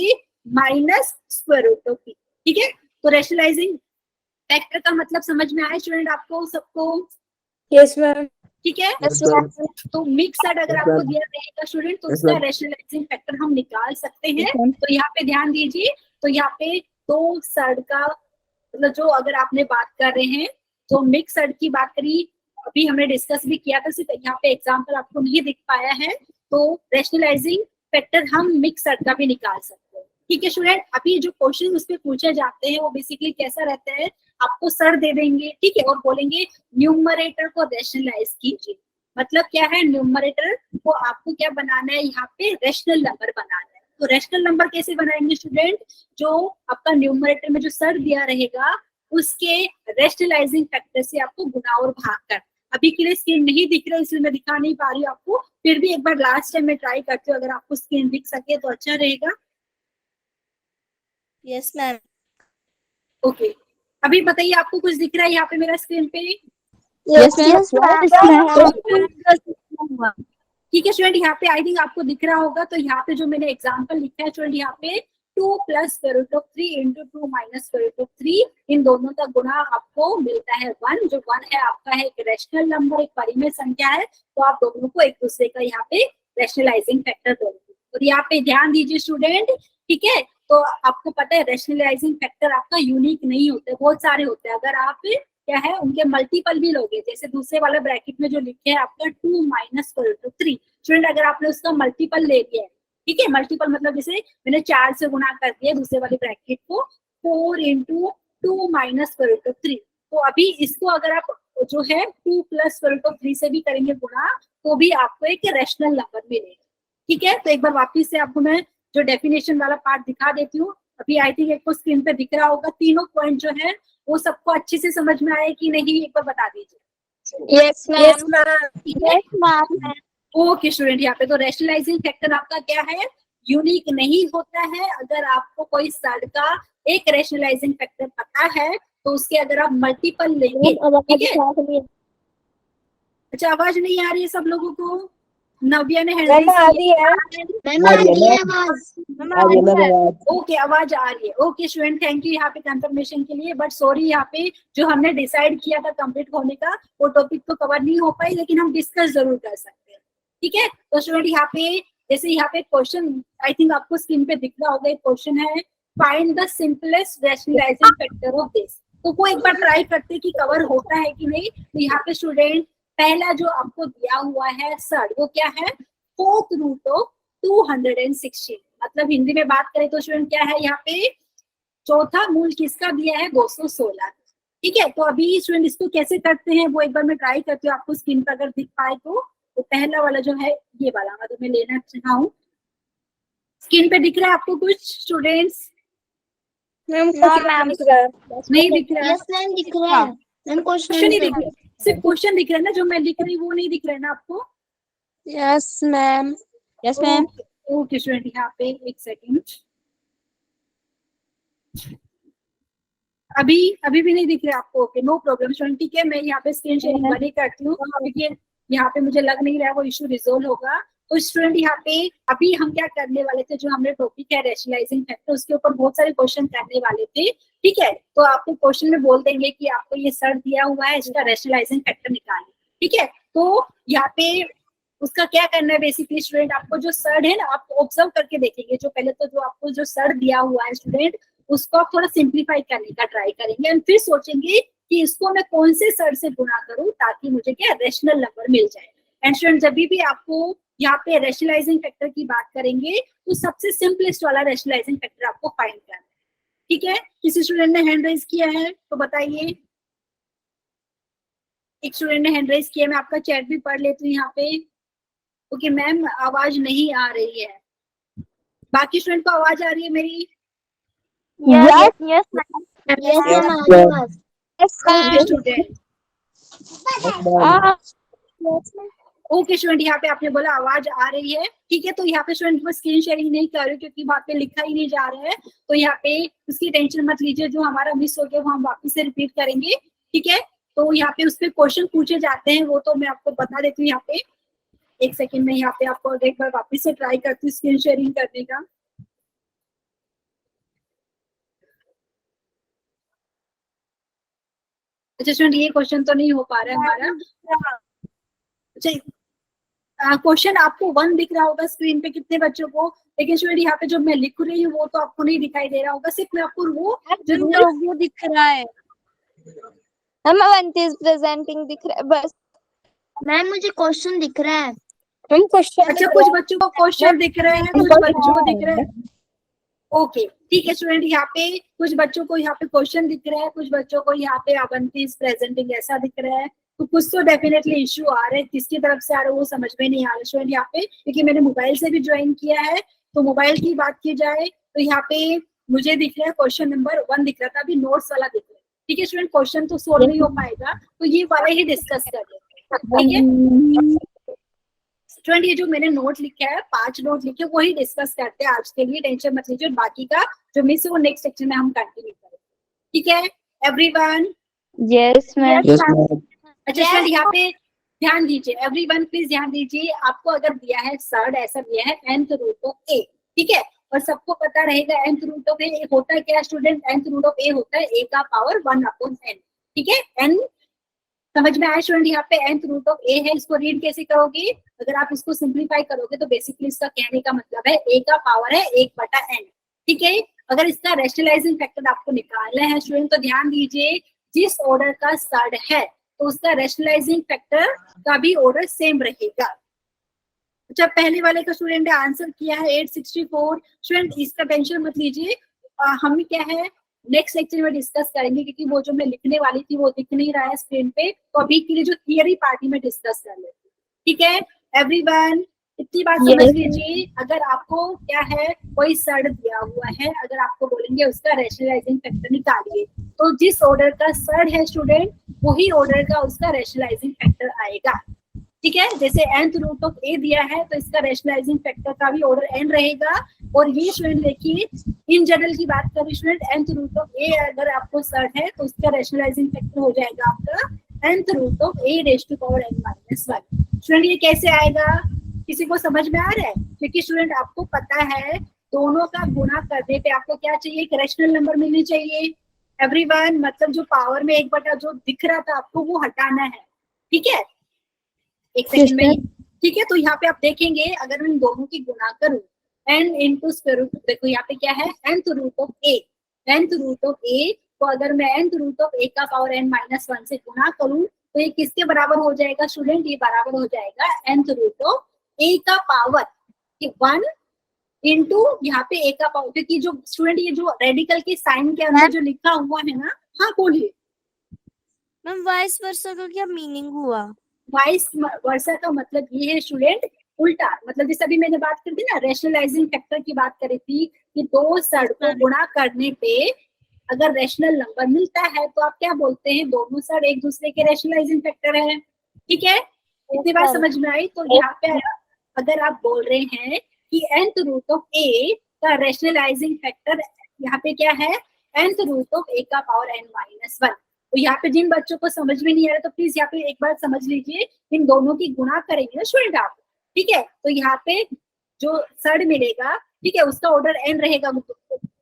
minus square root of b। ठीक है, तो रैशनलाइजिंग फैक्टर का मतलब समझ में आया स्टूडेंट आपको सबको? Yes ma'am. ठीक है, तो मिक्स सर्ट अगर आपको दिया रहेगा स्टूडेंट, तो उसका रैशनलाइजिंग फैक्टर हम निकाल सकते हैं। तो यहाँ पे ध्यान दीजिए, तो यहाँ पे दो सर्ट का मतलब जो अगर आपने बात कर रहे हैं, जो मिक्स सर्ट की बात करी अभी हमने डिस्कस भी किया था, सिर्फ यहाँ पे एग्जांपल आपको नहीं दिख पाया है, तो रैशनलाइजिंग फैक्टर हम मिक्स सर्ट का भी निकाल सकते हैं। ठीक है स्टूडेंट, अभी जो क्वेश्चन उस पर पूछे जाते हैं वो बेसिकली कैसा रहता है, आपको सर दे देंगे, ठीक है, और बोलेंगे न्यूमरेटर को रैशनलाइज कीजिए। मतलब क्या है? न्यूमरेटर को आपको क्या बनाना है? यहाँ पे रैशनल नंबर बनाना है। तो रैशनल नंबर कैसे बनाएंगे स्टूडेंट? जो आपका न्यूमरेटर में जो सर दिया रहेगा उसके रैशनलाइजिंग फैक्टर से आपको गुणा और भाग कर। अभी के लिए स्क्रीन नहीं दिख रहा है इसलिए मैं दिखा नहीं पा रही हूँ आपको, फिर भी एक बार लास्ट टाइम मैं ट्राई करती हूँ, अगर आपको स्क्रीन दिख सके तो अच्छा रहेगा। Yes ma'am. ओके, अभी बताइए आपको कुछ दिख रहा है यहाँ पे मेरा स्क्रीन पे? ठीक है स्टूडेंट, यहाँ पे आई थिंक आपको दिख रहा होगा। तो यहाँ पे जो मैंने एग्जांपल लिखा है स्टूडेंट, यहाँ पे 2 plus square root of 3 into 2 minus square root of 3, इन दोनों का गुणा आपको मिलता है 1। जो 1 है आपका है एक रैशनल नंबर, एक परिमेय संख्या है, तो आप दोनों को एक दूसरे का यहाँ पे रैशनलाइजिंग फैक्टर बोलते हैं। और यहाँ पे ध्यान दीजिए स्टूडेंट, ठीक है, तो आपको पता है रैशनलाइजिंग फैक्टर आपका यूनिक नहीं होता है, बहुत सारे होते हैं। अगर आप क्या है उनके मल्टीपल भी लोगे, जैसे दूसरे वाला ब्रैकेट में जो लिखे है आपका 2 minus square root of 3, student अगर आपने उसका मल्टीपल ले लिया है, ठीक है, मल्टीपल मतलब जैसे मैंने 4 से गुणा कर दिया दूसरे वाले ब्रैकेट को, 4 into 2 minus square root of 3, तो अभी इसको अगर आप जो है 2 + √3 से भी करेंगे गुणा तो भी आपको एक रैशनल नंबर मिलेगा। ठीक है, तो एक बार वापिस से आपको मैं जो डेफिनेशन वाला पार्ट दिखा देती हूँ। अभी आई थिंक आपको स्क्रीन पे दिख रहा होगा, तीनों पॉइंट जो है वो सबको अच्छे से समझ में आए कि नहीं, एक बार बता दीजिए। Yes Yes, ma'am. Okay student, यहाँ पे तो रैशनलाइजिंग फैक्टर आपका क्या है, यूनिक नहीं होता है। अगर आपको कोई सर का एक रैशनलाइजिंग फैक्टर पता है तो उसके अगर आप मल्टीपल लेंगे, ठीक है। अच्छा, आवाज नहीं आ रही है सब लोगों को? नव्या ने हैंड रेज किया। ओके, आवाज आ रही है। ओके स्टूडेंट, थैंक यू यहाँ पे कंफर्मेशन के लिए। बट सॉरी, यहाँ पे जो हमने डिसाइड किया था कंप्लीट होने का वो टॉपिक तो कवर नहीं हो पाई, लेकिन हम डिस्कस जरूर कर सकते हैं। ठीक है, तो स्टूडेंट यहाँ पे जैसे यहाँ पे क्वेश्चन आई थिंक आपको स्क्रीन पे दिख रहा होगा, एक क्वेश्चन है find the simplest rationalising factor of this. तो वो एक बार ट्राई करते हैं कि कवर होता है कि नहीं। तो यहाँ पे स्टूडेंट पहला जो आपको दिया हुआ है सर, वो क्या है, 4√216। मतलब हिंदी में बात करें तो स्टूडेंट क्या है यहाँ पे, चौथा मूल किसका दिया है, 216। ठीक है, तो अभी स्टूडेंट इसको कैसे करते हैं वो एक बार मैं ट्राई करती हूँ, आपको स्क्रीन पर अगर दिख पाए तो पहला वाला जो है ये वाला मतलब मैं लेना चाहूँ। स्क्रीन पे दिख रहा है आपको कुछ स्टूडेंट्स? मैम नहीं दिख रहा है? यस मैम दिख रहा है मैम, क्वेश्चन नहीं दिख रहा है, सिर्फ क्वेश्चन दिख रहा है ना, जो मैं लिख रही हूँ वो नहीं दिख रहा है ना आपको? Yes, ma'am. Yes, ma'am. Okay student, यहाँ पे एक सेकंड, अभी भी नहीं दिख रहा है आपको? Okay, no problem student. ठीक है, मैं यहाँ पे स्क्रीन शेयरिंग बंद करती हूँ क्योंकि यहाँ पे मुझे लग नहीं रहा है वो इशू रिजोल्व होगा। तो स्टूडेंट यहाँ पे अभी हम क्या करने वाले थे, जो हमने टॉपिक है रैशनलाइजिंग फैक्टर, उसके ऊपर बहुत सारे क्वेश्चन करने वाले थे। ठीक है, तो आपको क्वेश्चन में बोल देंगे कि आपको ये सर दिया हुआ है, इसका रैशनलाइजिंग फैक्टर निकालिए। ठीक है, तो यहाँ पे उसका क्या करना है बेसिकली स्टूडेंट, आपको जो सर है ना, आप ऑब्जर्व करके देखेंगे। जो पहले तो जो आपको जो सर दिया हुआ है स्टूडेंट, उसको आप थोड़ा सिंप्लीफाई करने का ट्राई करेंगे एंड फिर सोचेंगे कि इसको मैं कौन से सर से गुणा करूं ताकि मुझे क्या रैशनल नंबर मिल जाए। एंड स्टूडेंट जब भी आपको यहाँ पे रैशनलाइजिंग फैक्टर की बात करेंगे तो सबसे सिंपलेस्ट वाला रैशनलाइजिंग फैक्टर आपको फाइंड करना है। ठीक है, किसी स्टूडेंट ने हैंड रेज किया है तो बताइए। एक स्टूडेंट ने हैंड रेज किया, मैं आपका चैट भी पढ़ लेती हूँ यहाँ पे। ओके मैम, आवाज नहीं आ रही है, बाकी स्टूडेंट को आवाज आ रही है मेरी? Yes, yes, okay student, okay student, यहाँ पे आपने बोला आवाज आ रही है। ठीक है, तो यहाँ पे स्टूडेंट मैं स्क्रीन शेयरिंग नहीं कर रही हूँ क्योंकि वहाँ पे लिखा ही नहीं जा रहा है, तो यहाँ पे उसकी टेंशन मत लीजिए। जो हमारा मिस हो गया वो हम वापस से रिपीट करेंगे। ठीक है, तो यहाँ पे उसपे क्वेश्चन पूछे जाते हैं, वो तो मैं आपको बता देती हूँ। यहाँ पे एक सेकेंड में यहाँ पे आपको एक बार वापस से ट्राई करती हूँ स्क्रीन शेयरिंग करने का। अच्छा स्टूडेंट, ये क्वेश्चन तो नहीं हो पा रहा है हमारा। अच्छा, क्वेश्चन आपको 1 दिख रहा होगा स्क्रीन पे कितने बच्चों को, लेकिन स्टूडेंट यहाँ पे जो मैं लिख रही हूँ वो तो आपको नहीं दिखाई दे रहा होगा। सिर्फ मैं आपको वो दिख रहा है। मैम अवंती इज प्रेजेंटिंग दिख रहा है बस। मैम मुझे क्वेश्चन दिख रहा है। हम क्वेश्चन अच्छा, कुछ बच्चों को क्वेश्चन दिख रहे हैं, कुछ बच्चों को दिख रहे हैं। ओके ठीक है स्टूडेंट, यहाँ पे कुछ बच्चों को यहाँ पे क्वेश्चन दिख रहा है, कुछ बच्चों को यहाँ पे अवंती इज प्रेजेंटिंग ऐसा दिख रहा है। तो कुछ तो डेफिनेटली इश्यू आ रहे हैं, किसकी तरफ से आ रहे हैं वो समझ में नहीं आ रहा स्टूडेंट यहाँ पे, क्योंकि मैंने मोबाइल से भी ज्वाइन किया है। तो मोबाइल की बात की जाए तो यहाँ पे मुझे दिख रहा है क्वेश्चन नंबर 1 दिख रहा था, अभी नोट्स वाला दिख रहा है। ठीक है स्टूडेंट, क्वेश्चन तो सोल्व नहीं हो पाएगा, तो ये वाला ही डिस्कस कर लेते हैं। ठीक है स्टूडेंट, ये जो मैंने नोट लिखा है 5 नोट लिखे वही डिस्कस करते हैं आज के लिए, टेंशन मत लीजिए। बाकी का जो मिस है वो नेक्स्ट सेक्शन में हम कंटिन्यू करेंगे। ठीक है एवरीवन? Yes, ma'am. अच्छा स्टूडेंट, यहाँ पे ध्यान दीजिए, एवरीवन प्लीज ध्यान दीजिए। आपको अगर दिया है सर्ड, ऐसा दिया है nth रूट ऑफ a, ठीक है, और सबको पता रहेगा nth रूट ऑफ a होता है क्या student, nth root of a होता है a का पावर 1/n। ठीक है, n समझ में आया स्टूडेंट? यहाँ पे nth रूट ऑफ a है, इसको रीड कैसे करोगे? अगर आप इसको सिंप्लीफाई करोगे तो बेसिकली इसका कहने का मतलब है a का पावर है 1/n। ठीक है, अगर इसका रैशनलाइजिंग फैक्टर आपको निकालना है स्टूडेंट तो ध्यान दीजिए, जिस ऑर्डर का सर्ड है तो उसका रैशनलाइजिंग फैक्टर का भी ऑर्डर सेम रहेगा। अच्छा, पहले वाले का स्टूडेंट ने आंसर किया है 864। स्टूडेंट इसका टेंशन मत लीजिए, हमें क्या है नेक्स्ट लेक्चर में डिस्कस करेंगे, क्योंकि वो जो मैं लिखने वाली थी वो दिख नहीं रहा है स्क्रीन पे, तो अभी के लिए जो थियरी पार्टी में डिस्कस कर लेते हैं। ठीक है एवरीवन, इतनी बात समझ लीजिए। अगर आपको क्या है कोई सड़ दिया हुआ है, अगर आपको बोलेंगे उसका रैशनलाइजिंग फैक्टर निकालिए, तो जिस ऑर्डर का सड़ है स्टूडेंट वही ऑर्डर का उसका रैशनलाइजिंग फैक्टर आएगा। ठीक है, जैसे nth रूट ऑफ a दिया है तो इसका रैशनलाइजिंग फैक्टर का भी ऑर्डर n रहेगा। और ये स्टूडेंट देखिए इन जनरल की बात करें student, nth root of a अगर आपको सड़ है तो उसका रैशनलाइजिंग फैक्टर हो जाएगा आपका nth root of a raise to power n minus 1। Student ये कैसे आएगा, किसी को समझ में आ रहा है? क्योंकि स्टूडेंट आपको पता है दोनों का गुणा करने पे आपको क्या चाहिए, एक रैशनल नंबर मिलनी चाहिए। एवरीवन, मतलब जो पावर में 1 बटा जो दिख रहा था आपको वो हटाना है। ठीक है, एक सेकंड में। ठीक है, तो यहाँ पे आप देखेंगे अगर मैं इन दोनों की गुणा करूं n इंटू स्क्वायर रूट, देखो यहाँ पे क्या है nth root of a, nth root of a तो अगर मैं nth रूट ऑफ a का पावर n माइनस 1 से गुणा करूं तो ये किसके बराबर हो जाएगा स्टूडेंट, ये बराबर हो जाएगा nth रूट ऑफ a का पावर 1 इंटू यहाँ पे a का पावर, क्योंकि जो स्टूडेंट ये जो रेडिकल के साइन के अंदर जो लिखा हुआ है ना, हाँ बोलिए मैम वाइस वर्सा का क्या मीनिंग हुआ? वाइस वर्सा का मतलब ये है स्टूडेंट उल्टा, मतलब जैसे अभी मैंने बात करी थी ना रैशनलाइजिंग फैक्टर की बात करी थी कि दो सड़ को गुणा करने पे अगर रैशनल नंबर मिलता है तो आप क्या बोलते हैं, दोनों सड़ एक दूसरे के रैशनलाइजिंग फैक्टर है। ठीक है, इतनी बात समझ में आई? तो यहाँ पे अगर आप बोल रहे हैं कि nth रूट ऑफ a का रैशनलाइजिंग फैक्टर यहाँ पे क्या है nth रूट ऑफ a का पावर n माइनस 1, तो यहाँ पे जिन बच्चों को समझ में नहीं आ रहा तो प्लीज यहाँ पे एक बार समझ लीजिए, इन दोनों की गुणा करेंगे ना स्टूडेंट आप। ठीक है, तो यहाँ पे जो सड़ मिलेगा ठीक है उसका ऑर्डर n रहेगा।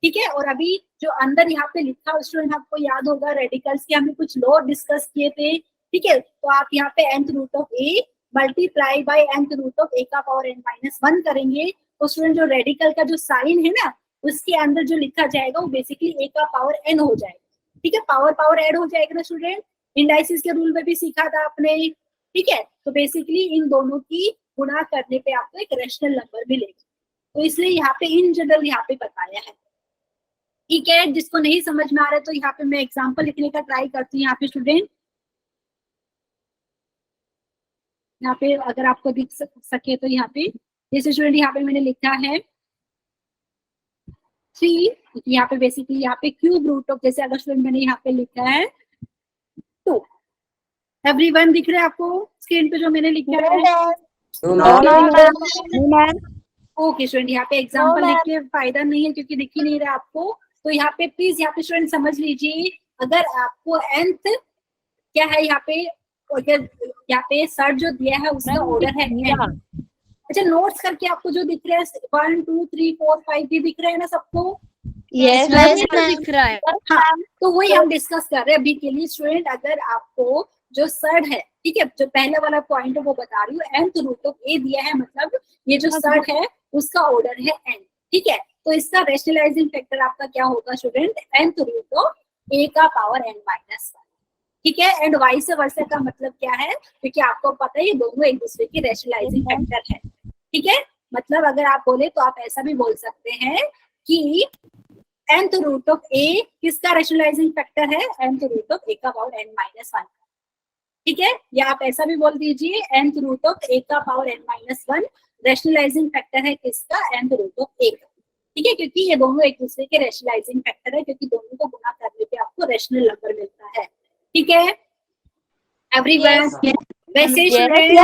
ठीक है, और अभी जो अंदर यहाँ पे लिखा स्टूडेंट आपको याद होगा रेडिकल्स के हमने कुछ लॉ डिस्कस किए थे। ठीक है, तो आप यहाँ पे nth root of a multiply by nth root of a का पावर n माइनस 1 करेंगे तो स्टूडेंट जो रेडिकल का जो साइन है ना उसके अंदर जो लिखा जाएगा वो बेसिकली a का पावर n हो जाएगा। ठीक है, पावर पावर ऐड हो जाएगा ना स्टूडेंट, इंडाइसिस के रूल में भी सीखा था आपने। ठीक है, तो बेसिकली इन दोनों की गुणा करने पे आपको एक रैशनल नंबर मिलेगा, तो इसलिए यहाँ पे इन जनरल यहाँ पे बताया है। ठीक है, जिसको नहीं समझ में आ रहा है तो यहाँ पे मैं एग्जांपल लिखने का ट्राई करती हूँ। यहाँ पे स्टूडेंट यहाँ पे अगर आपको दिख सके तो यहाँ पे जैसे स्टूडेंट यहाँ पे मैंने लिखा है 3, यहाँ पे बेसिकली यहाँ पे क्यूब रूट ऑफ, जैसे अगर स्टूडेंट मैंने यहाँ पे लिखा है 2। एवरीवन दिख रहा है आपको स्क्रीन पे जो मैंने लिखा है? ओके स्टूडेंट, यहाँ पे एग्जांपल लिख के फायदा नहीं है क्योंकि दिख ही नहीं रहा आपको, तो यहाँ पे प्लीज यहाँ पे स्टूडेंट समझ लीजिए, अगर आपको nth क्या है यहाँ पे सर जो दिया है उसका ऑर्डर है n। अच्छा, नोट्स करके आपको जो दिख रहा है 1 2 3 4 5 भी दिख रहा है ना सबको? Yes, दिख रहा है। हाँ, तो वही हम डिस्कस कर रहे हैं अभी के लिए स्टूडेंट। अगर आपको जो सर है ठीक है, जो पहले वाला पॉइंट है वो बता रही हूँ, nth रूट ऑफ a दिया है, मतलब ये जो सर है उसका ऑर्डर है n। ठीक है, तो इसका रैशनलाइजिंग फैक्टर आपका क्या होगा student, nth root of a का पावर n माइनस 1। ठीक है, एंड वाइस वर्सा का मतलब क्या है, क्योंकि आपको पता है ये दोनों एक दूसरे की रैशनलाइजिंग फैक्टर है। ठीक है, मतलब अगर आप बोले तो आप ऐसा भी बोल सकते हैं कि nth रूट ऑफ a किसका रैशनलाइजिंग फैक्टर है, nth रूट ऑफ a का पावर n माइनस 1। ठीक है, या आप ऐसा भी बोल दीजिए nth रूट ऑफ a का power n minus 1 rationalising factor है किसका, nth रूट ऑफ a का। ठीक है, क्योंकि ये दोनों एक दूसरे के रैशनलाइजिंग फैक्टर है, क्योंकि दोनों को गुणा करने पे आपको रैशनल नंबर मिलता है। ठीक है एवरीवन, वैसे स्टूडेंट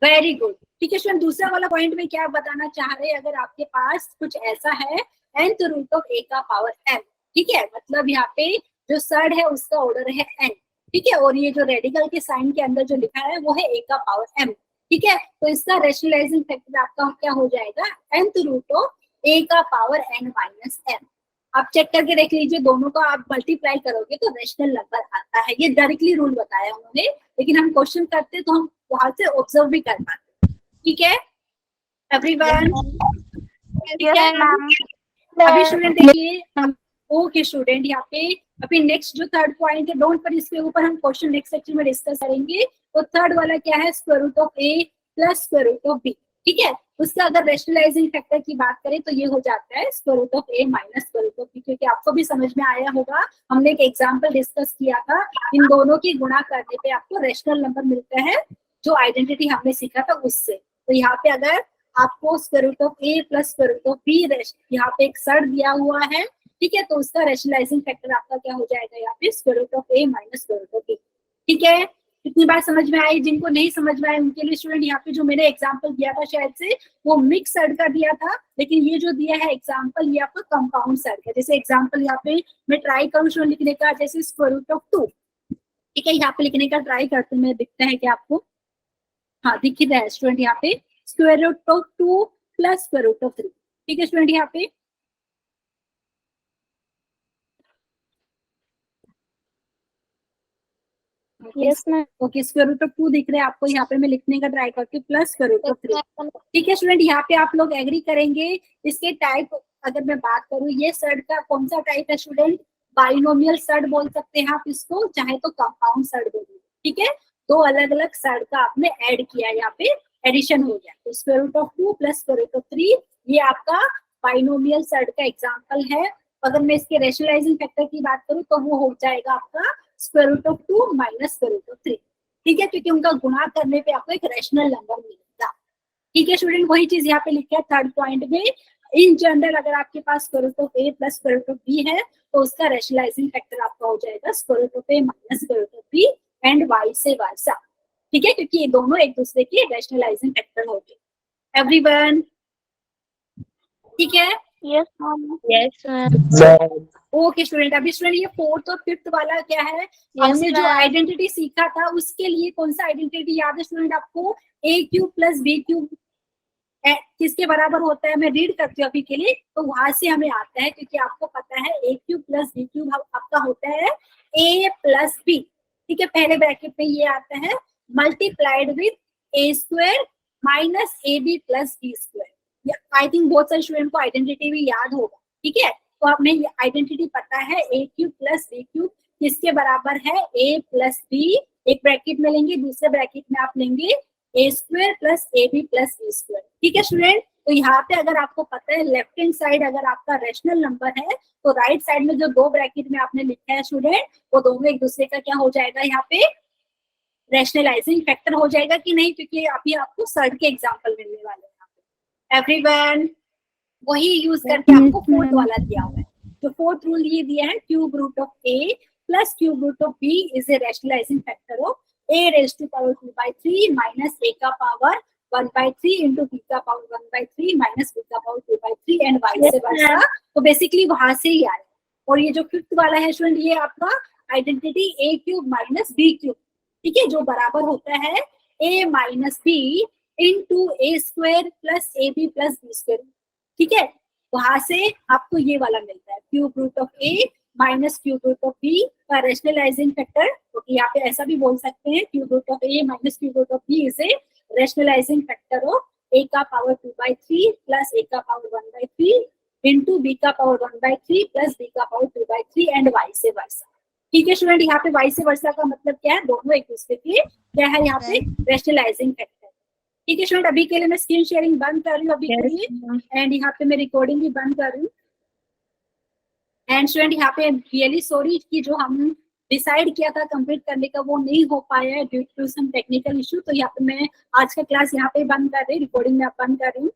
वेरी गुड। ठीक है स्टूडेंट, दूसरा वाला पॉइंट में क्या बताना चाह रहे हैं, अगर आपके पास कुछ ऐसा है nth रूट ऑफ a का पावर m। ठीक है, मतलब यहाँ पे जो सर है उसका ऑर्डर है n। ठीक है, और ये जो रेडिकल के साइन के अंदर जो लिखा है वो है a का पावर m। ठीक है, तो इसका रैशनलाइजिंग फैक्टर आपका क्या हो जाएगा, nth रूट ऑफ a का पावर n माइनस m। आप चेक करके देख लीजिए, दोनों का आप मल्टीप्लाई करोगे तो रैशनल नंबर आता है। ये डायरेक्टली रूल बताया उन्होंने, लेकिन हम क्वेश्चन करते तो हम वहां से ऑब्जर्व भी कर पाते। ठीक है एवरीवन, ठीक है अभी स्टूडेंट देखिए। ओके स्टूडेंट, यहाँ पे अभी नेक्स्ट जो थर्ड पॉइंट है, डोंट वरी, इसके ऊपर हम क्वेश्चन नेक्स्ट सेक्शन में डिस्कस करेंगे। तो थर्ड वाला क्या है, square root of a plus square root of b। ठीक है, उसका अगर रेशनलाइजिंग फैक्टर की बात करें तो ये हो जाता है square root of a minus square root of b, क्योंकि आपको भी समझ में आया होगा, हमने एक एग्जांपल डिस्कस किया था, इन दोनों की गुणा करने पे आपको रेशनल नंबर मिलता है, जो आइडेंटिटी हमने सीखा था उससे। तो यहाँ पे अगर आपको square root of a plus square root of b, यहाँ पे एक सर दिया हुआ है, ठीक है, तो उसका रेशनलाइजिंग फैक्टर आपका क्या हो जाएगा यहाँ पे square root of a minus square root of b. ठीक है, कितनी बार समझ में आई? जिनको नहीं समझ में आए उनके लिए स्टूडेंट यहाँ पे जो मैंने एग्जांपल दिया था शायद से वो मिक्स सर्ड का दिया था, लेकिन ये जो दिया है एग्जांपल ये आपका कंपाउंड सर्ड का। जैसे एग्जांपल यहाँ पे मैं ट्राई करूँ स्टूडेंट लिखने का, जैसे स्क्वायर रूट ऑफ 2, ठीक है, यहाँ पे लिखने का ट्राई करते हैं, दिखता है क्या आपको? हाँ दिख रहा है स्टूडेंट यहाँ पे square root of 2 plus square root of 3। ठीक है स्टूडेंट, यहाँ पे Yes, ma'am. Okay, square root of 2 दिख रहा है आपको, यहाँ पे मैं लिखने का ट्राई करती हूँ प्लस स्क्वायर रूट ऑफ 3। ठीक है स्टूडेंट, यहाँ पे आप लोग एग्री करेंगे। इसके टाइप अगर मैं बात करूँ, ये सर्ड का कौन सा टाइप है स्टूडेंट? बाइनोमियल सर्ड बोल सकते हैं आप इसको, चाहे तो कंपाउंड सर्ड बोलिए। ठीक है, दो अलग अलग सर्ड का आपने ऐड किया, यहाँ पे एडिशन हो गया, तो square root of 2 plus square root of 3 ये आपका बाइनोमियल सर्ड का एग्जाम्पल है। अगर मैं इसके रेशनलाइजिंग फैक्टर की बात करूँ तो वो हो जाएगा आपका square root of 2 minus square root of 3। ठीक है, क्योंकि उनका गुणा करने पे आपको एक रैशनल नंबर मिलेगा। ठीक है स्टूडेंट, वही चीज यहाँ पे लिखा है थर्ड पॉइंट में। इन जनरल अगर आपके पास square root of a plus square root of b है तो उसका रैशनलाइजिंग फैक्टर आपका हो जाएगा square root of a minus square root of b and vice versa. ठीक है, क्योंकि ये दोनों एक दूसरे के रैशनलाइजिंग फैक्टर हो गए। एवरीवन ठीक है? Yes, ma'am. Yes, ma'am. Okay student, अभी स्टूडेंट ये फोर्थ और फिफ्थ वाला क्या है? हमने जो ma'am. आइडेंटिटी सीखा था उसके लिए कौन सा आइडेंटिटी याद है स्टूडेंट आपको? ए क्यूब प्लस बी क्यूब किसके बराबर होता है? मैं रीड करती हूँ अभी के लिए, तो वहां से हमें आता है, क्योंकि आपको पता है a cube plus b cube आपका होता है ए प्लस बी। ठीक है, पहले ब्रैकेट में ये आता है multiplied with a square minus a b plus b square. I think बहुत सारे स्टूडेंट को आइडेंटिटी भी याद होगा। ठीक है, तो हमें ये आइडेंटिटी पता है a cube plus b cube किसके बराबर है? ए प्लस बी, एक ब्रैकेट में लेंगे, दूसरे ब्रैकेट में आप लेंगे a square plus a b plus b square. ठीक है स्टूडेंट, तो यहाँ पे अगर आपको पता है लेफ्ट हैंड साइड अगर आपका रैशनल नंबर है तो राइट साइड में जो दो ब्रैकेट में आपने लिखा है स्टूडेंट वो दोनों एक दूसरे का क्या हो जाएगा? यहाँ पे रैशनलाइजिंग फैक्टर हो जाएगा कि नहीं? क्योंकि अभी आपको सर्ड के एग्जाम्पल मिलने वाले हैं। एवरीवन वही यूज करके आपको फोर्थ वाला दिया हुआ है। तो फोर्थ रूल ये दिया है cube root of a plus cube root of b is a rationalising factor of a raise to power 2/3 minus a का पावर 1/3 इंटू बी का पावर 1/3 माइनस बी का पावर 2/3 एंड वाइस वर्सा। तो basically वहां से ही आया। और ये जो फिफ्थ वाला है स्टूडेंट ये आपका identity a cube minus b cube, ठीक है, जो बराबर होता है a minus b into a square plus a b plus b square. ठीक है, वहां से आपको ये वाला मिलता है cube root of a minus cube root of b का रैशनलाइजिंग फैक्टर। तो यहाँ पे ऐसा भी बोल सकते हैं cube root of a minus cube root of b is a rationalising factor of ए का पावर 2/3 प्लस ए का पावर 1/3 इंटू बी का पावर 1/3 प्लस बी का पावर 2/3 एंड वाइस वर्सा। ठीक है स्टूडेंट, यहाँ पे वाइस वर्सा का मतलब क्या है? दोनों एक दूसरे के क्या है यहाँ पे रैशनलाइजिंग फैक्टर। ठीक है स्टूडेंट, अभी के लिए मैं स्क्रीन शेयरिंग बंद कर रही हूँ अभी के लिए, एंड यहाँ पे मैं रिकॉर्डिंग भी बंद कर रही हूँ। एंड स्टूडेंट यहाँ पे रियली सॉरी कि जो हम डिसाइड किया था कंप्लीट करने का वो नहीं हो पाया है due to some technical issue. तो यहाँ पे मैं आज का क्लास यहाँ पे बंद कर रही हूँ, रिकॉर्डिंग में बंद कर रही हूँ।